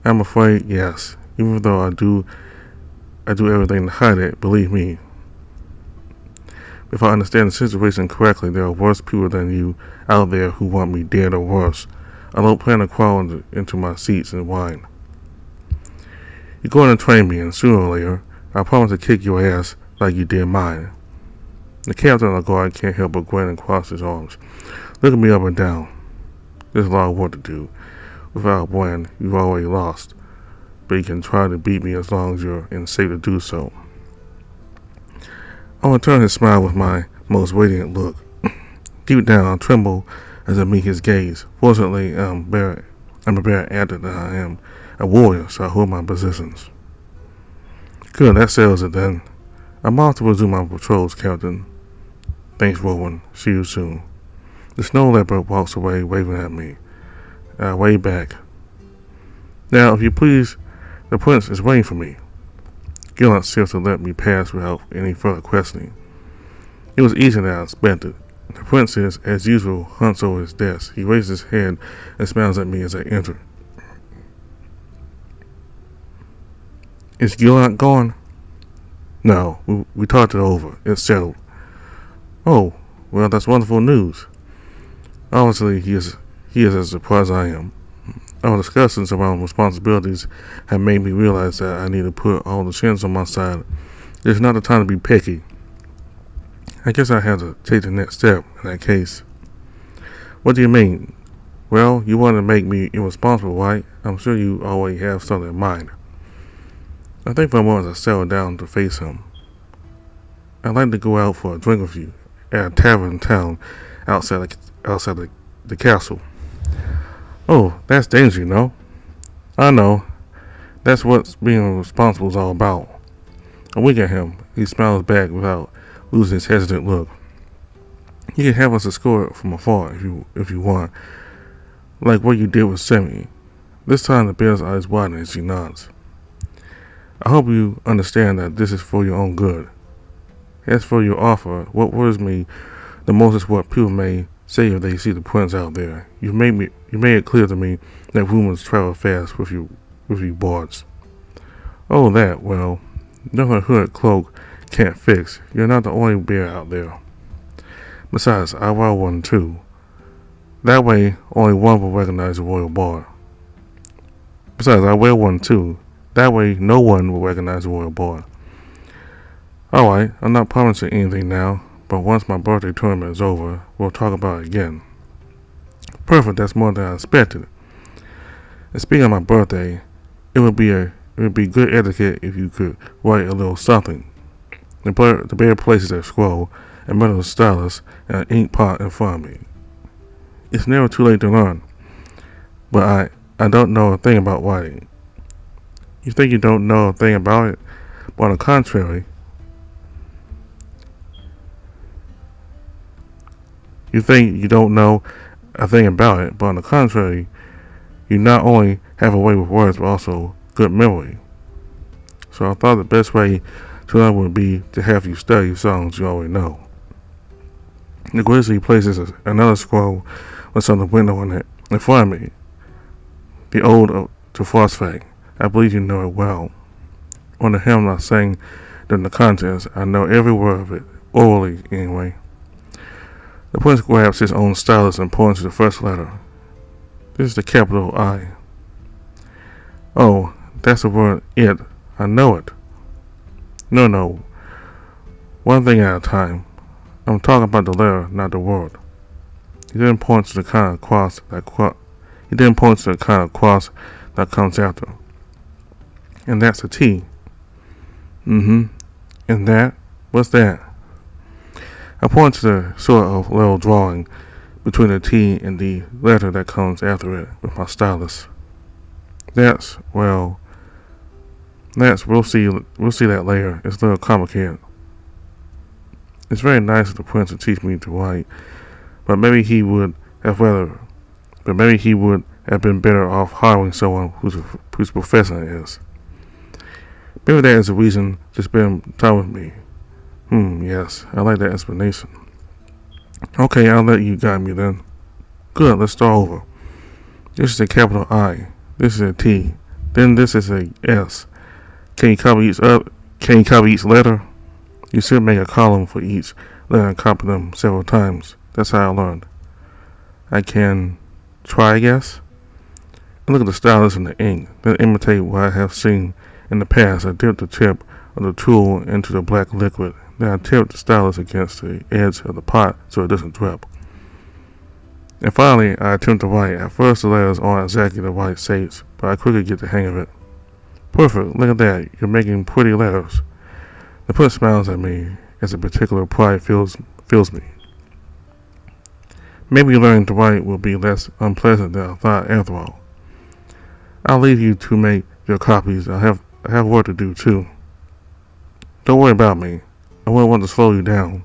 I'm afraid, yes. Even though I do everything to hide it, believe me. If I understand the situation correctly, there are worse people than you out there who want me dead or worse. I don't plan to crawl into my seats and whine. You're going to train me, and sooner or later, I promise to kick your ass like you did mine. The captain of the guard can't help but grin and cross his arms, looking me up and down. There's a lot of work to do. Without Maelbjorn, you've already lost, but you can try to beat me as long as you're in safe to do so. I return his smile with my most radiant look. Deep down, I tremble as I meet his gaze. Fortunately, I'm a better actor than I am a warrior, so I hold my positions. Good, that settles it then. I'm off to resume my patrols, Captain. Thanks, Rowan. See you soon. The snow leopard walks away, waving at me. I wave back. Now, if you please, the prince is waiting for me. Gillant seems to let me pass without any further questioning. It was easier than I expected. The prince is, as usual, hunts over his desk. He raises his head and smiles at me as I enter. Is Gillant gone? No, we talked it over. It's settled. Oh, well, that's wonderful news. Obviously, he is as surprised as I am. Our discussions around responsibilities have made me realize that I need to put all the chins on my side. There's not the time to be picky. I guess I have to take the next step in that case. What do you mean? Well, you want to make me irresponsible, right? I'm sure you already have something in mind. I think for a moment I settled down to face him. I'd like to go out for a drink with you at a tavern in town outside the castle. Oh, that's danger, you know? I know. That's what being responsible is all about. I wink at him. He smiles back without losing his hesitant look. You can have us escort from afar if you want, like what you did with Semi. This time the bear's eyes widen as she nods. I hope you understand that this is for your own good. As for your offer, what worries me the most is what people may say if they see the prince out there. You made it clear to me that rumors travel fast with you bards. Oh, that, well, nothing a hood cloak can't fix. You're not the only bear out there. Besides, I wear one too. That way, only one will recognize the royal bard. Besides, I wear one too. That way, no one will recognize the royal bard. Alright, I'm not promising anything now, but once my birthday tournament is over, we'll talk about it again. Perfect, that's more than I expected. And speaking of my birthday, it would be good etiquette if you could write a little something. The bear places a scroll, a metal stylus, and an ink pot in front of me. It's never too late to learn, but I don't know a thing about writing. You think you don't know a thing about it, but on the contrary, you not only have a way with words, but also good memory. So I thought the best way to learn would be to have you study songs you already know. The grizzly places another scroll with on the window in front of me. The ode to Phosphate. I believe you know it well. On the hymn I sang during the contest, I know every word of it, orally anyway. The prince grabs his own stylus and points to the first letter. This is the capital I. Oh, that's the word it. I know it. No. One thing at a time. I'm talking about the letter, not the word. He then points to the kind of cross that comes after. And that's a T. And that? What's that? I point to the sort of little drawing between the T and the letter that comes after it with my stylus. We'll see that later. It's a little complicated. It's very nice of the prince to teach me to write, but maybe he would have been better off hiring someone whose profession it is. Maybe that is the reason to spend time with me. Yes, I like that explanation. Okay, I'll let you guide me then. Good, let's start over. This is a capital I. This is a T. Then this is a S. Can you copy each up? Can you copy each letter? You should make a column for each letter and copy them several times. That's how I learned. I can try, I guess. And look at the stylus in the ink. Then imitate what I have seen in the past. I dip the tip of the tool into the black liquid. Then I tip the stylus against the edge of the pot so it doesn't drip. And finally, I attempt to write. At first, the letters aren't exactly the right shapes, but I quickly get the hang of it. Perfect. Look at that. You're making pretty letters. The print smiles at me as a particular pride fills me. Maybe learning to write will be less unpleasant than I thought after all. I'll leave you to make your copies. I have work to do too. Don't worry about me. I wouldn't want to slow you down.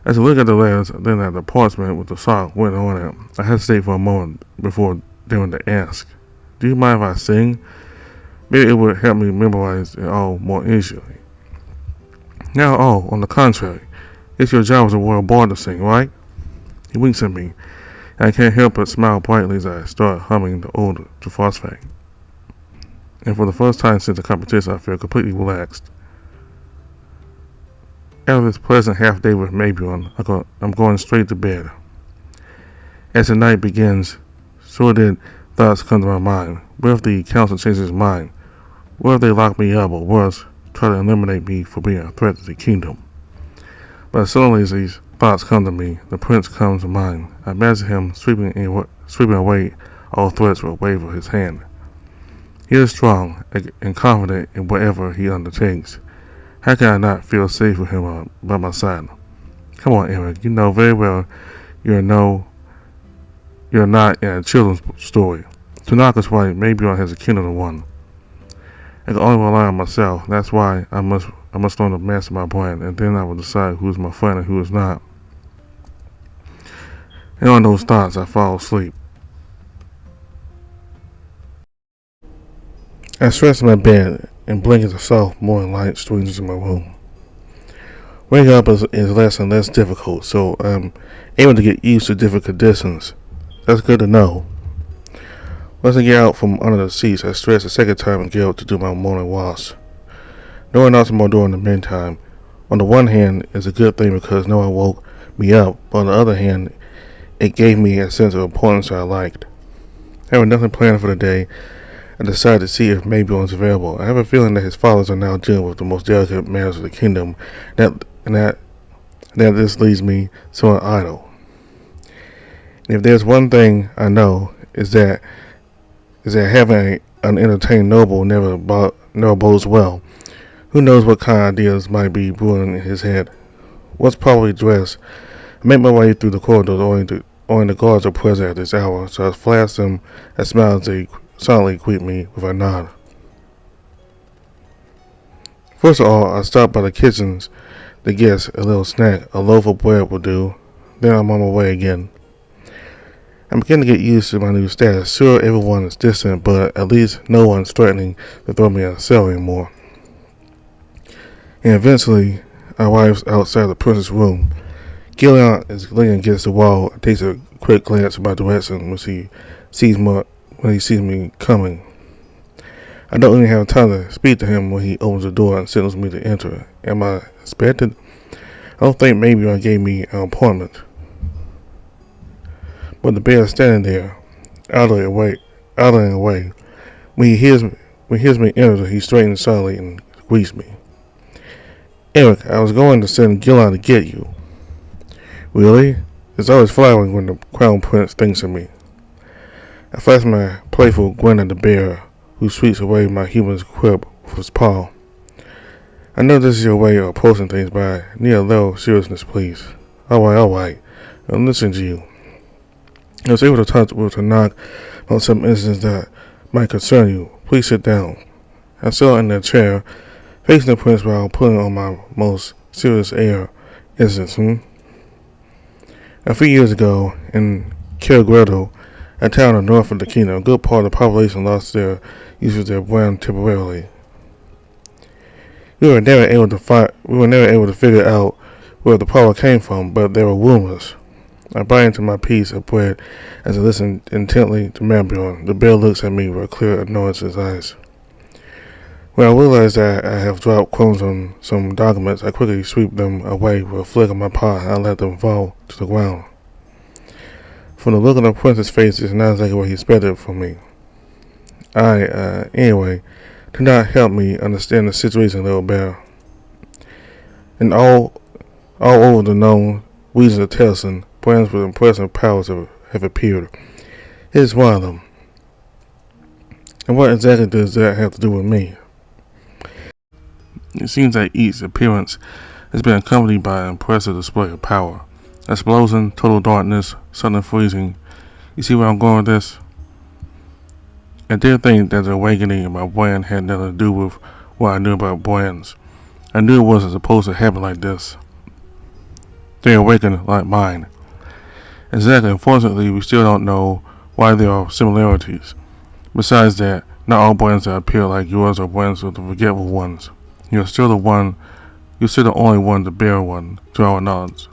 As I look at the letters, then at the parchment with the sock written on it, I hesitate for a moment before daring to ask, do you mind if I sing? Maybe it would help me memorize it all more easily. Now, on the contrary, it's your job as a royal bard to sing, right? He winks at me, and I can't help but smile brightly as I start humming the ode to phosphate. And for the first time since the competition, I feel completely relaxed. After this pleasant half day with Maelbjorn, I'm going straight to bed. As the night begins, sordid thoughts come to my mind. What if the council changes his mind? What if they lock me up, or worse, try to eliminate me for being a threat to the kingdom? But as suddenly as these thoughts come to me, the prince comes to mind. I imagine him sweeping away all threats with a wave of his hand. He is strong and confident in whatever he undertakes. How can I not feel safe with him by my side? Come on, Eric. You know very well you're not in a children's story. To knock us right, Maelbjorn has a kingdom to one. I can only rely on myself. That's why I must learn to master my brain, and then I will decide who is my friend and who is not. And on those thoughts, I fall asleep. I stretch in my bed, and blankets of soft morning light streams into my room. Waking up is less and less difficult, so I'm able to get used to different conditions. That's good to know. Once I get out from under the seats, I stretch a second time and get up to do my morning wash. No one else more during the meantime. On the one hand, it's a good thing because no one woke me up, but on the other hand, it gave me a sense of importance I liked. Having nothing planned for the day, I decided to see if Maelbjorn is available. I have a feeling that his fathers are now dealing with the most delicate matters of the kingdom, and that this leaves me somewhat idle. And if there's one thing I know, is that having an entertained noble never bodes well. Who knows what kind of ideas might be brewing in his head? What's probably dressed? I make my way through the corridors, only the guards are present at this hour, so I flash them a smile as they silently greet me with a nod. First of all, I stop by the kitchens to get a little snack. A loaf of bread will do. Then I'm on my way again. I'm beginning to get used to my new status. Sure, everyone is distant, but at least no one's threatening to throw me in a cell anymore. And eventually, I arrive outside the prince's room. Gillian is leaning against the wall and takes a quick glance in my direction when he sees me coming. I don't even have time to speak to him when he opens the door and signals me to enter. Am I expected? I don't think maybe I gave me an appointment. But the bear is standing there, idling away. When he hears me enter, he straightens suddenly and greets me. Eric, I was going to send Gillian to get you. Really? It's always flattering when the crown prince thinks of me. I flash my playful grin at the bear, who sweeps away my humorous quip with his paw. I know this is your way of approaching things, but I need a little seriousness, please. All right. I'll listen to you. I was able to knock on some incidents that might concern you. Please sit down. I sat in the chair, facing the prince while putting on my most serious air. Incidents, A few years ago, in Kilgredo, a town in the north of the kingdom, a good part of the population lost their use of their brand temporarily. We were never able to figure out where the power came from, but they were rumors. I bite into my piece of bread as I listen intently to Maelbjorn. The bear looks at me with a clear annoyance in his eyes. When I realize that I have dropped crumbs on some documents, I quickly sweep them away with a flick of my paw and I let them fall to the ground. From the look on the prince's face, it's not exactly what he expected from me. Anyway, do not help me understand the situation, little bear. And all over the known regions of Telson, brands with impressive powers have appeared. It is one of them. And what exactly does that have to do with me? It seems that each appearance has been accompanied by an impressive display of power. Explosion, total darkness, sudden freezing. You see where I'm going with this? I did think that the awakening of my brand had nothing to do with what I knew about brands. I knew it wasn't supposed to happen like this. They awakened like mine. Exactly. Unfortunately, we still don't know why there are similarities. Besides that, not all brands that appear like yours are brands of the forgetful ones. You're still the only one to bear one, to our knowledge.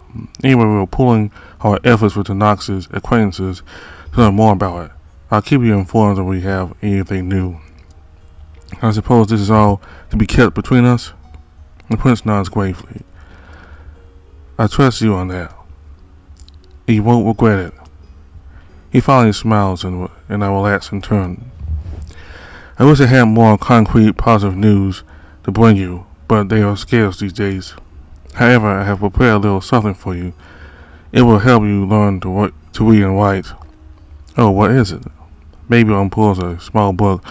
Anyway, we were pooling our efforts with the Nox's acquaintances to learn more about it. I'll keep you informed if we have anything new. I suppose this is all to be kept between us? The prince nods gravely. I trust you on that. You won't regret it. He finally smiles and I relax in turn. I wish I had more concrete, positive news to bring you, but they are scarce these days. However, I have prepared a little something for you. It will help you learn to read and write. Oh, what is it? Maelbjorn pulls a small book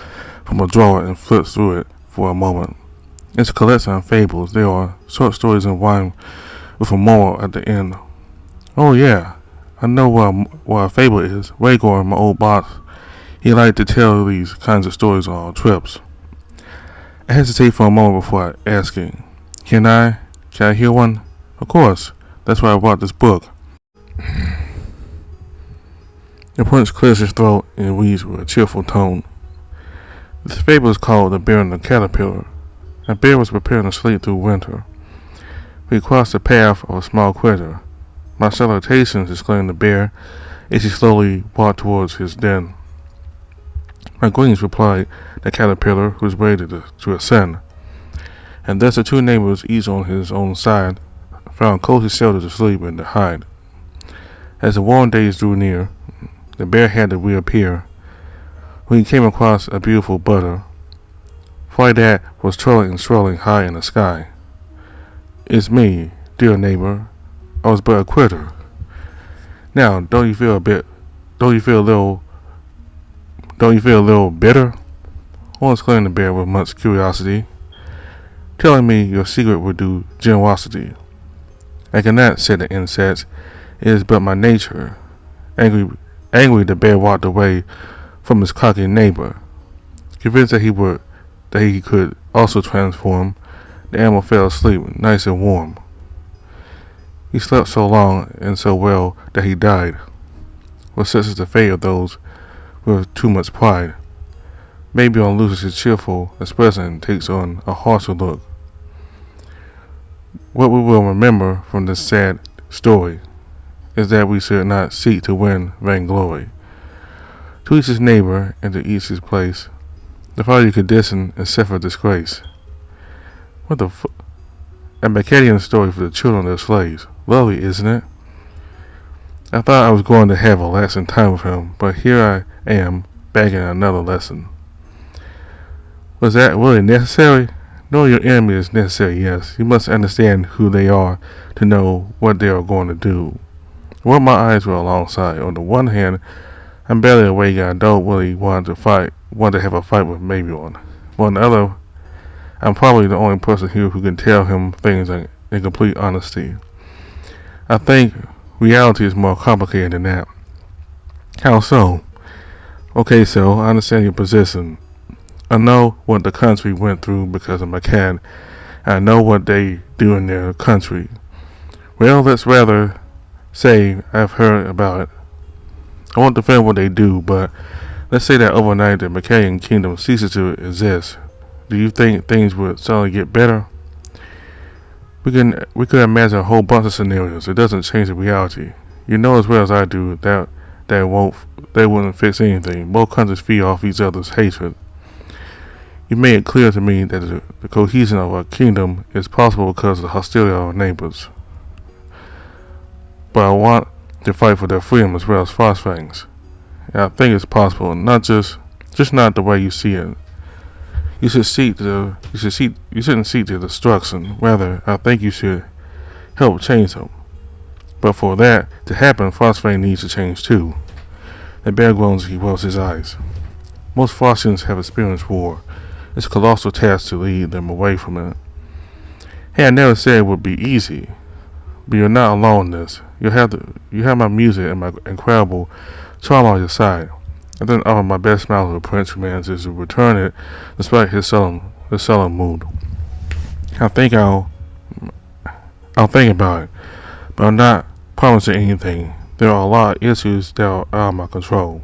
from a drawer and flips through it for a moment. It's a collection of fables. They are short stories in rhyme with a moral at the end. Oh yeah, I know what a fable is. Rhaegar, my old boss, he liked to tell these kinds of stories on our trips. I hesitate for a moment before asking, Can I hear one? Of course, that's why I brought this book. The prince clears his throat and reads with a cheerful tone. This fable is called The Bear and the Caterpillar. A bear was preparing to sleep through winter. We crossed the path of a small critter. My salutations, exclaimed the bear, as he slowly walked towards his den. My greetings, replied the caterpillar, who was ready to ascend. And thus the two neighbors, each on his own side, found cozy shelter to sleep and to hide. As the warm days drew near, the bear had to reappear. When he came across a beautiful butter, fly that was twirling and swirling high in the sky. It's me, dear neighbor. I was but a critter. Now, don't you feel a little bitter? Oh, exclaimed the bear with much curiosity. Telling me your secret would do generosity. I cannot, said the insect. It is but my nature. Angry, the bear walked away from his cocky neighbor. Convinced that he could also transform, the animal fell asleep, nice and warm. He slept so long and so well that he died. Well, such is the fate of those with too much pride. Maelbjorn loses his cheerful expression and takes on a harsher look. What we will remember from this sad story is that we should not seek to win vainglory. To each his neighbor and to each his place. The follow your condition and suffer disgrace. What the a Macadian story for the children of their slaves. Lovely, isn't it? I thought I was going to have a lasting time with him, but here I am, bagging another lesson. Was that really necessary? Knowing your enemy is necessary, yes. You must understand who they are to know what they are going to do. What my eyes were alongside. On the one hand, I'm barely awake and I don't really want to have a fight with Maelbjorn. But on the other, I'm probably the only person here who can tell him things in complete honesty. I think reality is more complicated than that. How so? Okay, so I understand your position. I know what the country went through because of my cat, and I know what they do in their country. Well, let's rather say I've heard about it. I won't defend what they do, but let's say that overnight the Macadian kingdom ceases to exist. Do you think things would suddenly get better? We could imagine a whole bunch of scenarios. It doesn't change the reality. You know as well as I do that won't they wouldn't fix anything. Both countries feed off each other's hatred. You made it clear to me that the cohesion of our kingdom is possible because of the hostility of our neighbors. But I want to fight for their freedom as well as Frostfangs. And I think it's possible, just not the way you see it. You shouldn't seek their destruction. Rather, I think you should help change them. But for that to happen, Frostfang needs to change too. The bear groans as he rubs his eyes. Most Frostians have experienced war. It's a colossal task to lead them away from it. Hey, I never said it would be easy. But you're not alone in this. You have my music and my incredible charm on your side. I didn't offer my best smile to the prince who manages to return it despite his sullen mood. I think I'll think about it, but I'm not promising anything. There are a lot of issues that are out of my control.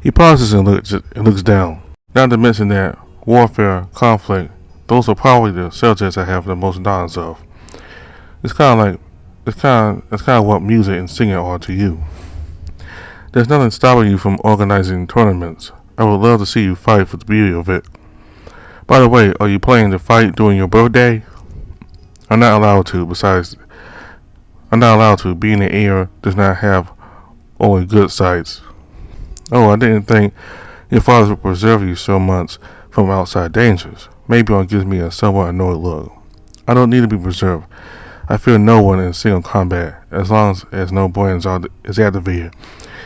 He pauses and looks down. Not to mention that warfare, conflict, those are probably the subjects I have the most knowledge of. It's kind of what music and singing are to you. There's nothing stopping you from organizing tournaments. I would love to see you fight for the beauty of it. By the way, are you planning to fight during your birthday? I'm not allowed to. Besides, I'm not allowed to. Being in the air does not have only good sides. Oh, I didn't think your fathers would preserve you so much from outside dangers. Maelbjorn gives me a somewhat annoyed look. I don't need to be preserved. I fear no one in single combat, as long as no brain is activated.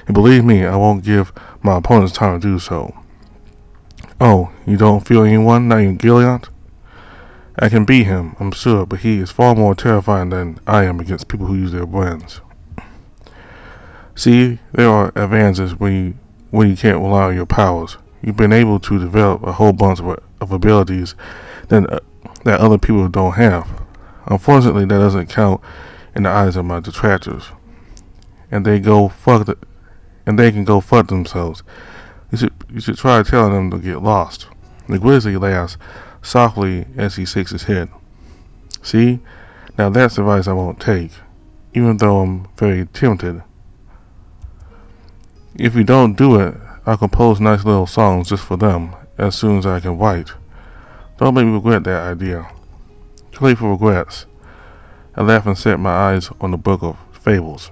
And believe me, I won't give my opponents time to do so. Oh, you don't feel anyone, not even Gilead? I can beat him, I'm sure, but he is far more terrifying than I am against people who use their brains. See, there are advantages when you can't rely on your powers. You've been able to develop a whole bunch of abilities that other people don't have. Unfortunately, that doesn't count in the eyes of my detractors, and they can go fuck themselves. You should try telling them to get lost. The grizzly laughs softly as he shakes his head. See, now that's advice I won't take, even though I'm very tempted. If you don't do it, I'll compose nice little songs just for them as soon as I can write. Don't make me regret that idea. Too late for regrets. I laugh and set my eyes on the book of fables.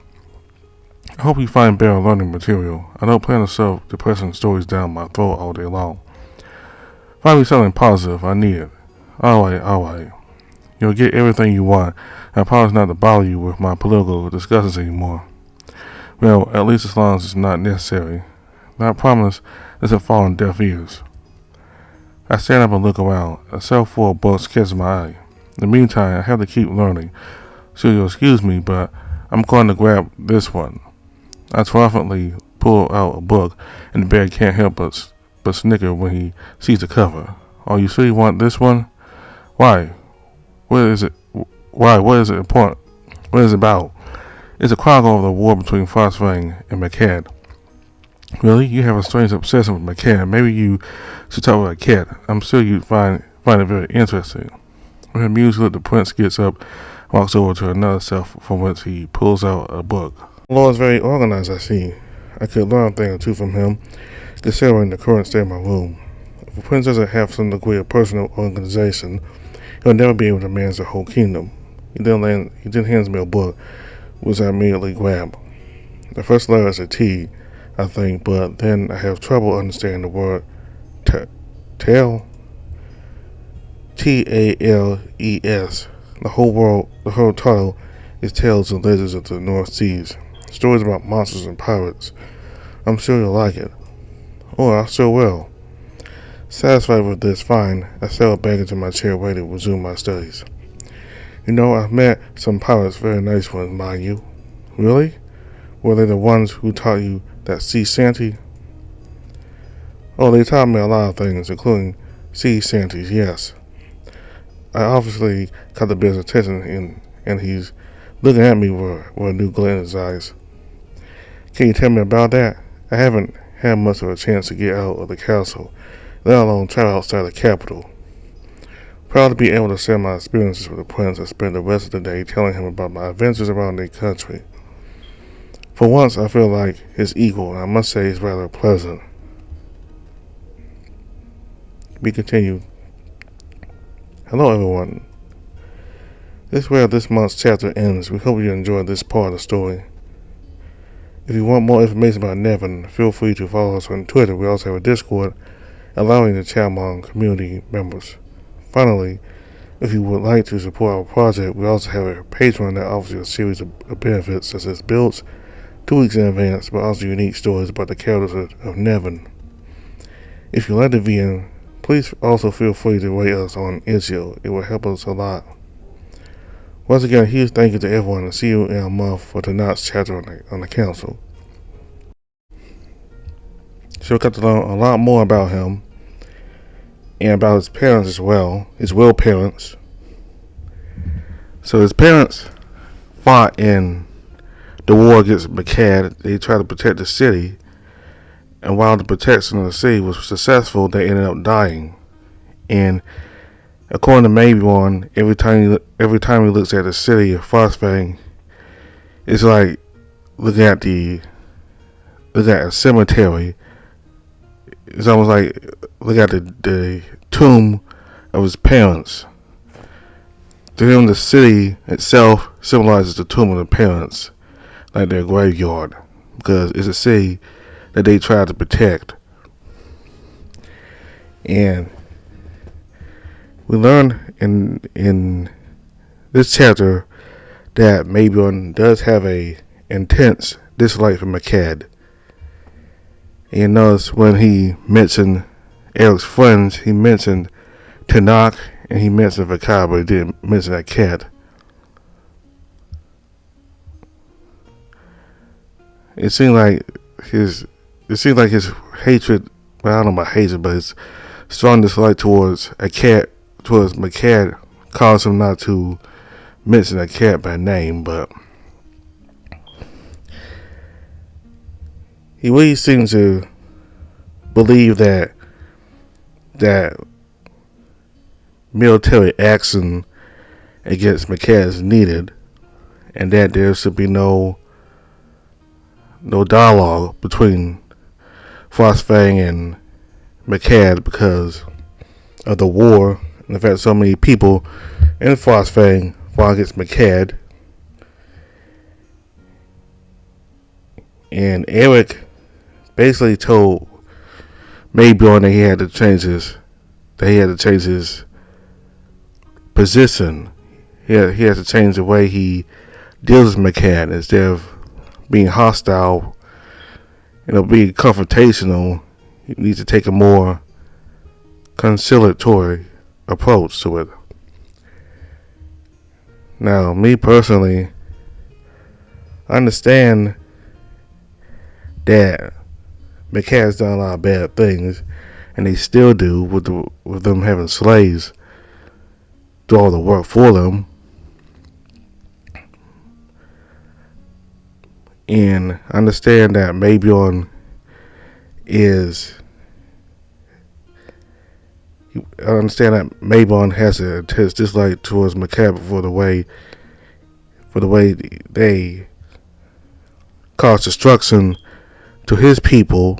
I hope you find better learning material. I don't plan to shove depressing stories down my throat all day long. Find me something positive. I need it. Alright. You'll get everything you want. I promise not to bother you with my political discussions anymore. Well, at least as long as it's not necessary. That promise doesn't fall on deaf ears. I stand up and look around. A shelf full of books catches my eye. In the meantime, I have to keep learning. So you'll excuse me, but I'm going to grab this one. I triumphantly pull out a book, and the bear can't help but snicker when he sees the cover. Oh, you sure you want this one? Why? What is it? Why? What is it important? What is it about? It's a chronicle of the war between Frostfang and McCad. Really? You have a strange obsession with McCad. Maybe you should talk with a cat. I'm sure you'd find it very interesting. With a amused look, the prince gets up and walks over to another shelf from which he pulls out a book. Lord's very organized, I see. I could learn a thing or two from him, considering the current state of my room. If a prince doesn't have some degree of personal organization, he'll never be able to manage the whole kingdom. He then hands me a book, which I immediately grab. The first letter is a T, I think, but then I have trouble understanding the word tale. Tales. The whole title is Tales and Legends of the North Seas. Stories about monsters and pirates. I'm sure you'll like it. Oh, I sure will. Satisfied with this find, I settle back into my chair ready to resume my studies. You know, I've met some pirates, very nice ones, mind you. Really? Were they the ones who taught you that sea shanty? Oh, they taught me a lot of things, including sea shanties, yes. I obviously caught the bear's attention, and he's looking at me with a new glint in his eyes. Can you tell me about that? I haven't had much of a chance to get out of the castle, let alone travel outside the capital. Proud to be able to share my experiences with the prince, I spent the rest of the day telling him about my adventures around the country. For once, I feel like his equal, and I must say it's rather pleasant. We continue. Hello, everyone. This is where this month's chapter ends. We hope you enjoyed this part of the story. If you want more information about NeveN, feel free to follow us on Twitter. We also have a Discord allowing you to chat among community members. Finally, if you would like to support our project, we also have a Patreon that offers you a series of benefits such as builds 2 weeks in advance, but also unique stories about the characters of NeveN. If you like the VN, please also feel free to rate us on Itch.io. It will help us a lot. Once again, a huge thank you to everyone, and see you in a month for tonight's chapter on the council. So we got to learn a lot more about him and about his parents as well, his real parents. So his parents fought in the war against McCad. They tried to protect the city, and while the protection of the city was successful, they ended up dying. And according to Maelbjorn, every time he looks at the city of Frostfang, it's like looking at a cemetery. It's almost like look at the tomb of his parents. To him, the city itself symbolizes the tomb of the parents, like their graveyard, because it's a city that they try to protect. And we learn in this chapter that Maelbjorn does have a intense dislike for McCad. And you notice when he mentioned Eric's friends, he mentioned Tanakh and he mentioned Vakar, but he didn't mention that cat. It seemed like his hatred, well, I don't know about hatred, but his strong dislike towards McCad caused him not to mention a cat by name, but he really seems to believe that military action against McCad is needed, and that there should be no dialogue between Frostfang and McCad because of the war and the fact so many people in Frostfang fought against McCad. And Eric basically told Maelbjorn that he had to change his position. He has to change the way he deals with McCad. Instead of being hostile, being confrontational, he needs to take a more conciliatory approach to it. Now, me personally, I understand that McCad's done a lot of bad things, and they still do with them having slaves do all the work for them. And I understand that Maelbjorn has a dislike towards McCad for the way they cause destruction to his people,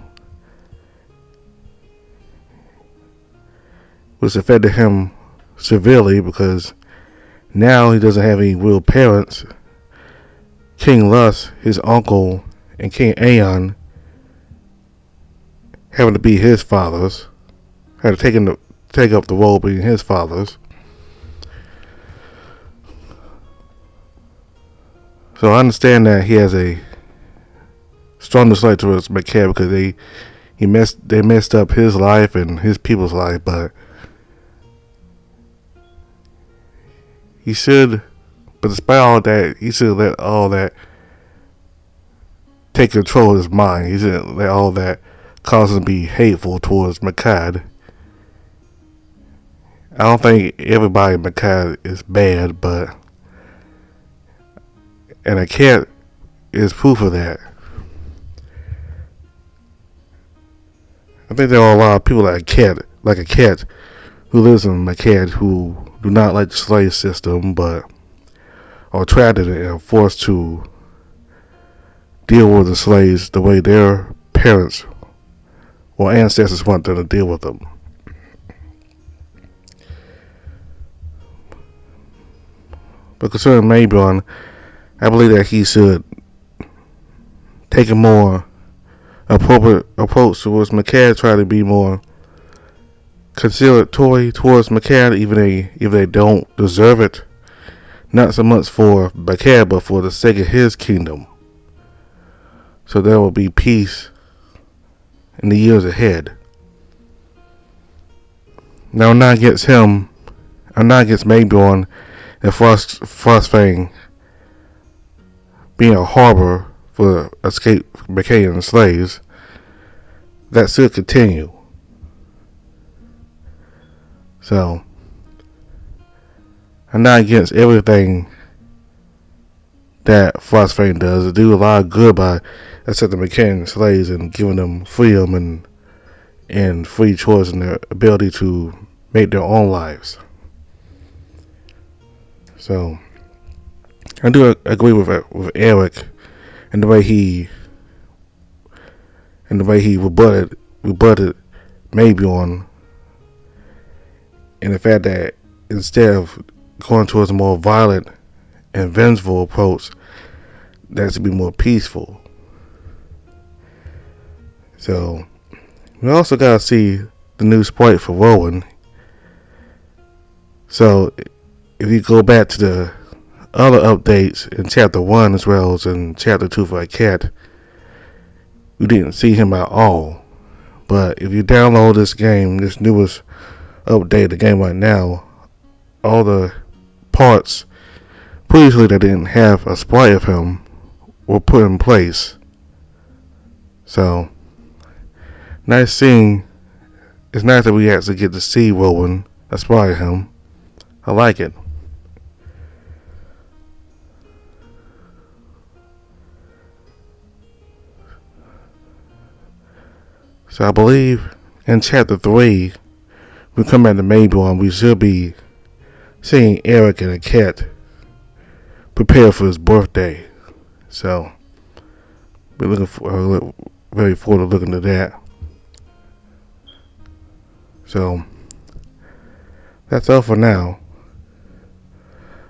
which affected him severely because now he doesn't have any real parents. King Lus, his uncle, and King Aeon having to be his fathers, had to take up the role of being his fathers. So I understand that he has a strong dislike towards McCad because they messed up his life and his people's life, but despite all that, he should let all that take control of his mind. He shouldn't let all that cause him to be hateful towards McCad. I don't think everybody in McCad is bad, and a cat is proof of that. I think there are a lot of people like a cat who lives in Macad who do not like the slave system but are trapped in it and are forced to deal with the slaves the way their parents or ancestors want them to deal with them. But concerning Maelbjorn, I believe that he should take a more appropriate approach towards Macad, try to be more conciliatory towards Macad, even if they don't deserve it. Not so much for Macad, but for the sake of his kingdom. So there will be peace in the years ahead. Now, I'm not against him. I'm not against Maelbjorn and Frostfang being a harbor for escaped Macadan slaves. That should continue. So, I'm not against everything that Frostfang does. It do a lot of good by accepting Macadan slaves and giving them freedom and free choice and their ability to make their own lives. So, I do agree with Eric and the way he rebutted Maelbjorn, and the fact that instead of going towards a more violent and vengeful approach, that should be more peaceful. So, we also gotta see the new sprite for Rowan. So, if you go back to the other updates in Chapter 1 as well as in Chapter 2 for a cat, you didn't see him at all. But if you download this game, this newest update of the game right now, all the parts previously that didn't have a sprite of him were put in place. So, nice seeing. It's nice that we actually get to see Rowan, a sprite of him. I like it. So I believe in Chapter 3, we come back to Maelbjorn, we should be seeing Eric and a cat prepare for his birthday. So we're very forward to looking at that. So that's all for now.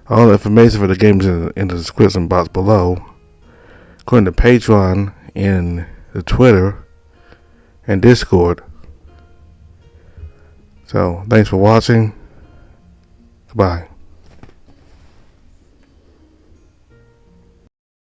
All the information for the games in the description box below. According to Patreon and the Twitter and Discord. So, thanks for watching. Goodbye.